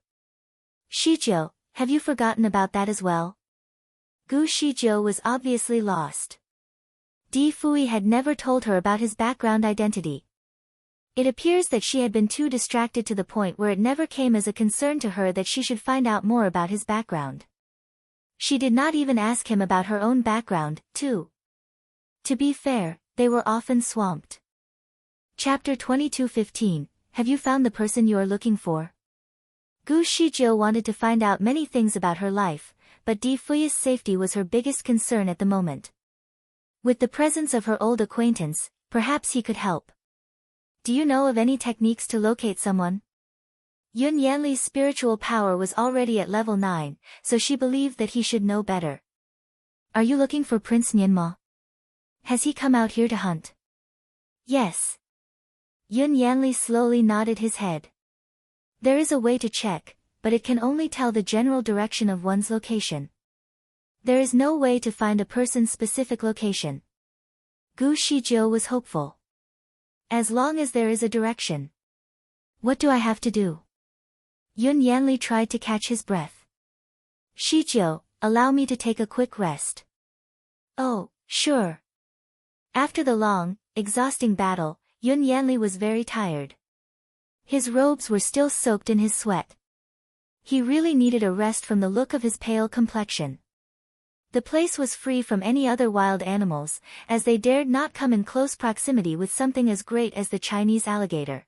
S1: Shijiu, have you forgotten about that as well? Gu Shijiu was obviously lost. Di Fui had never told her about his background identity. It appears that she had been too distracted to the point where it never came as a concern to her that she should find out more about his background. She did not even ask him about her own background, too. To be fair, they were often swamped. Chapter 22:15, Have you found the person you are looking for? Gu Shijiu wanted to find out many things about her life, but Di Fui's safety was her biggest concern at the moment. With the presence of her old acquaintance, perhaps he could help. Do you know of any techniques to locate someone? Yun Yanli's spiritual power was already at level 9, so she believed that he should know better. Are you looking for Prince Nianma? Has he come out here to hunt? Yes. Yun Yanli slowly nodded his head. There is a way to check, but it can only tell the general direction of one's location. There is no way to find a person's specific location. Gu Shijiu was hopeful. As long as there is a direction. What do I have to do? Yun Yanli tried to catch his breath. Shijiu, allow me to take a quick rest. Oh, sure. After the long, exhausting battle, Yun Yanli was very tired. His robes were still soaked in his sweat. He really needed a rest from the look of his pale complexion. The place was free from any other wild animals, as they dared not come in close proximity with something as great as the Chinese alligator.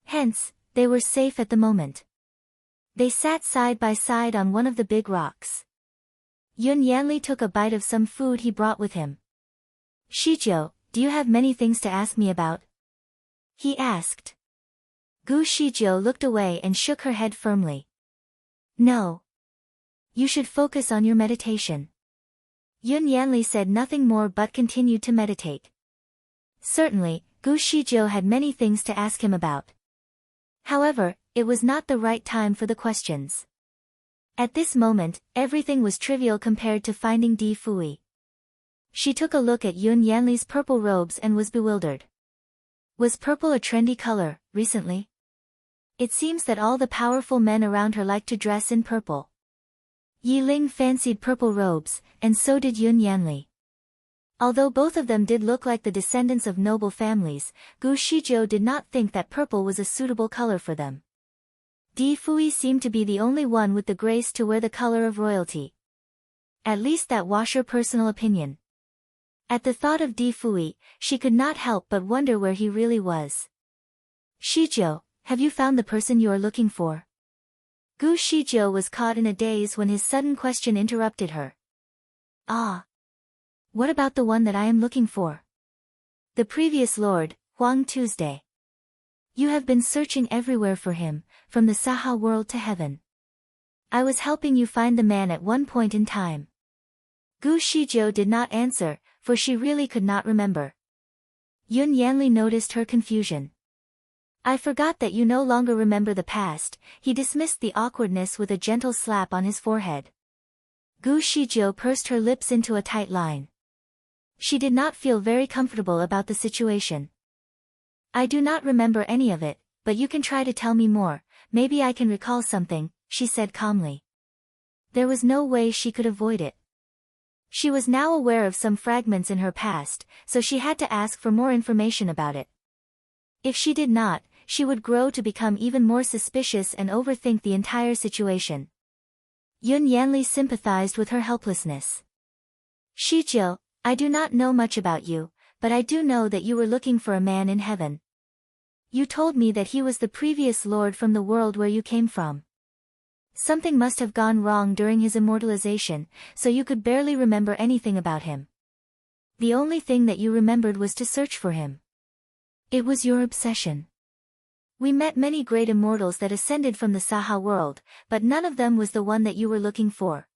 S1: Hence, they were safe at the moment. They sat side by side on one of the big rocks. Yun Yanli took a bite of some food he brought with him. Shijiu, do you have many things to ask me about? He asked. Gu Shijiu looked away and shook her head firmly. No. You should focus on your meditation. Yun Yanli said nothing more but continued to meditate. Certainly, Gu Shijiu had many things to ask him about. However, it was not the right time for the questions. At this moment, everything was trivial compared to finding Di Fui. She took a look at Yun Yanli's purple robes and was bewildered. Was purple a trendy color, recently? It seems that all the powerful men around her liked to dress in purple. Yi Ling fancied purple robes, and so did Yun Yanli. Although both of them did look like the descendants of noble families, Gu Shijiu did not think that purple was a suitable color for them. Di Fui seemed to be the only one with the grace to wear the color of royalty. At least that was her personal opinion. At the thought of Di Fui, she could not help but wonder where he really was. Shijiu, have you found the person you are looking for? Gu Shijiu was caught in a daze when his sudden question interrupted her. Ah. What about the one that I am looking for? The previous lord, Huang Tuesday. You have been searching everywhere for him, from the Saha world to heaven. I was helping you find the man at one point in time. Gu Shijiu did not answer, for she really could not remember. Yun Yanli noticed her confusion. I forgot that you no longer remember the past. He dismissed the awkwardness with a gentle slap on his forehead. Gu Shijiu pursed her lips into a tight line. She did not feel very comfortable about the situation. I do not remember any of it, but you can try to tell me more, maybe I can recall something, she said calmly. There was no way she could avoid it. She was now aware of some fragments in her past, so she had to ask for more information about it. If she did not, she would grow to become even more suspicious and overthink the entire situation. Yun Yanli sympathized with her helplessness. Shijiu, I do not know much about you, but I do know that you were looking for a man in heaven. You told me that he was the previous lord from the world where you came from. Something must have gone wrong during his immortalization, so you could barely remember anything about him. The only thing that you remembered was to search for him. It was your obsession. We met many great immortals that ascended from the Saha world, but none of them was the one that you were looking for.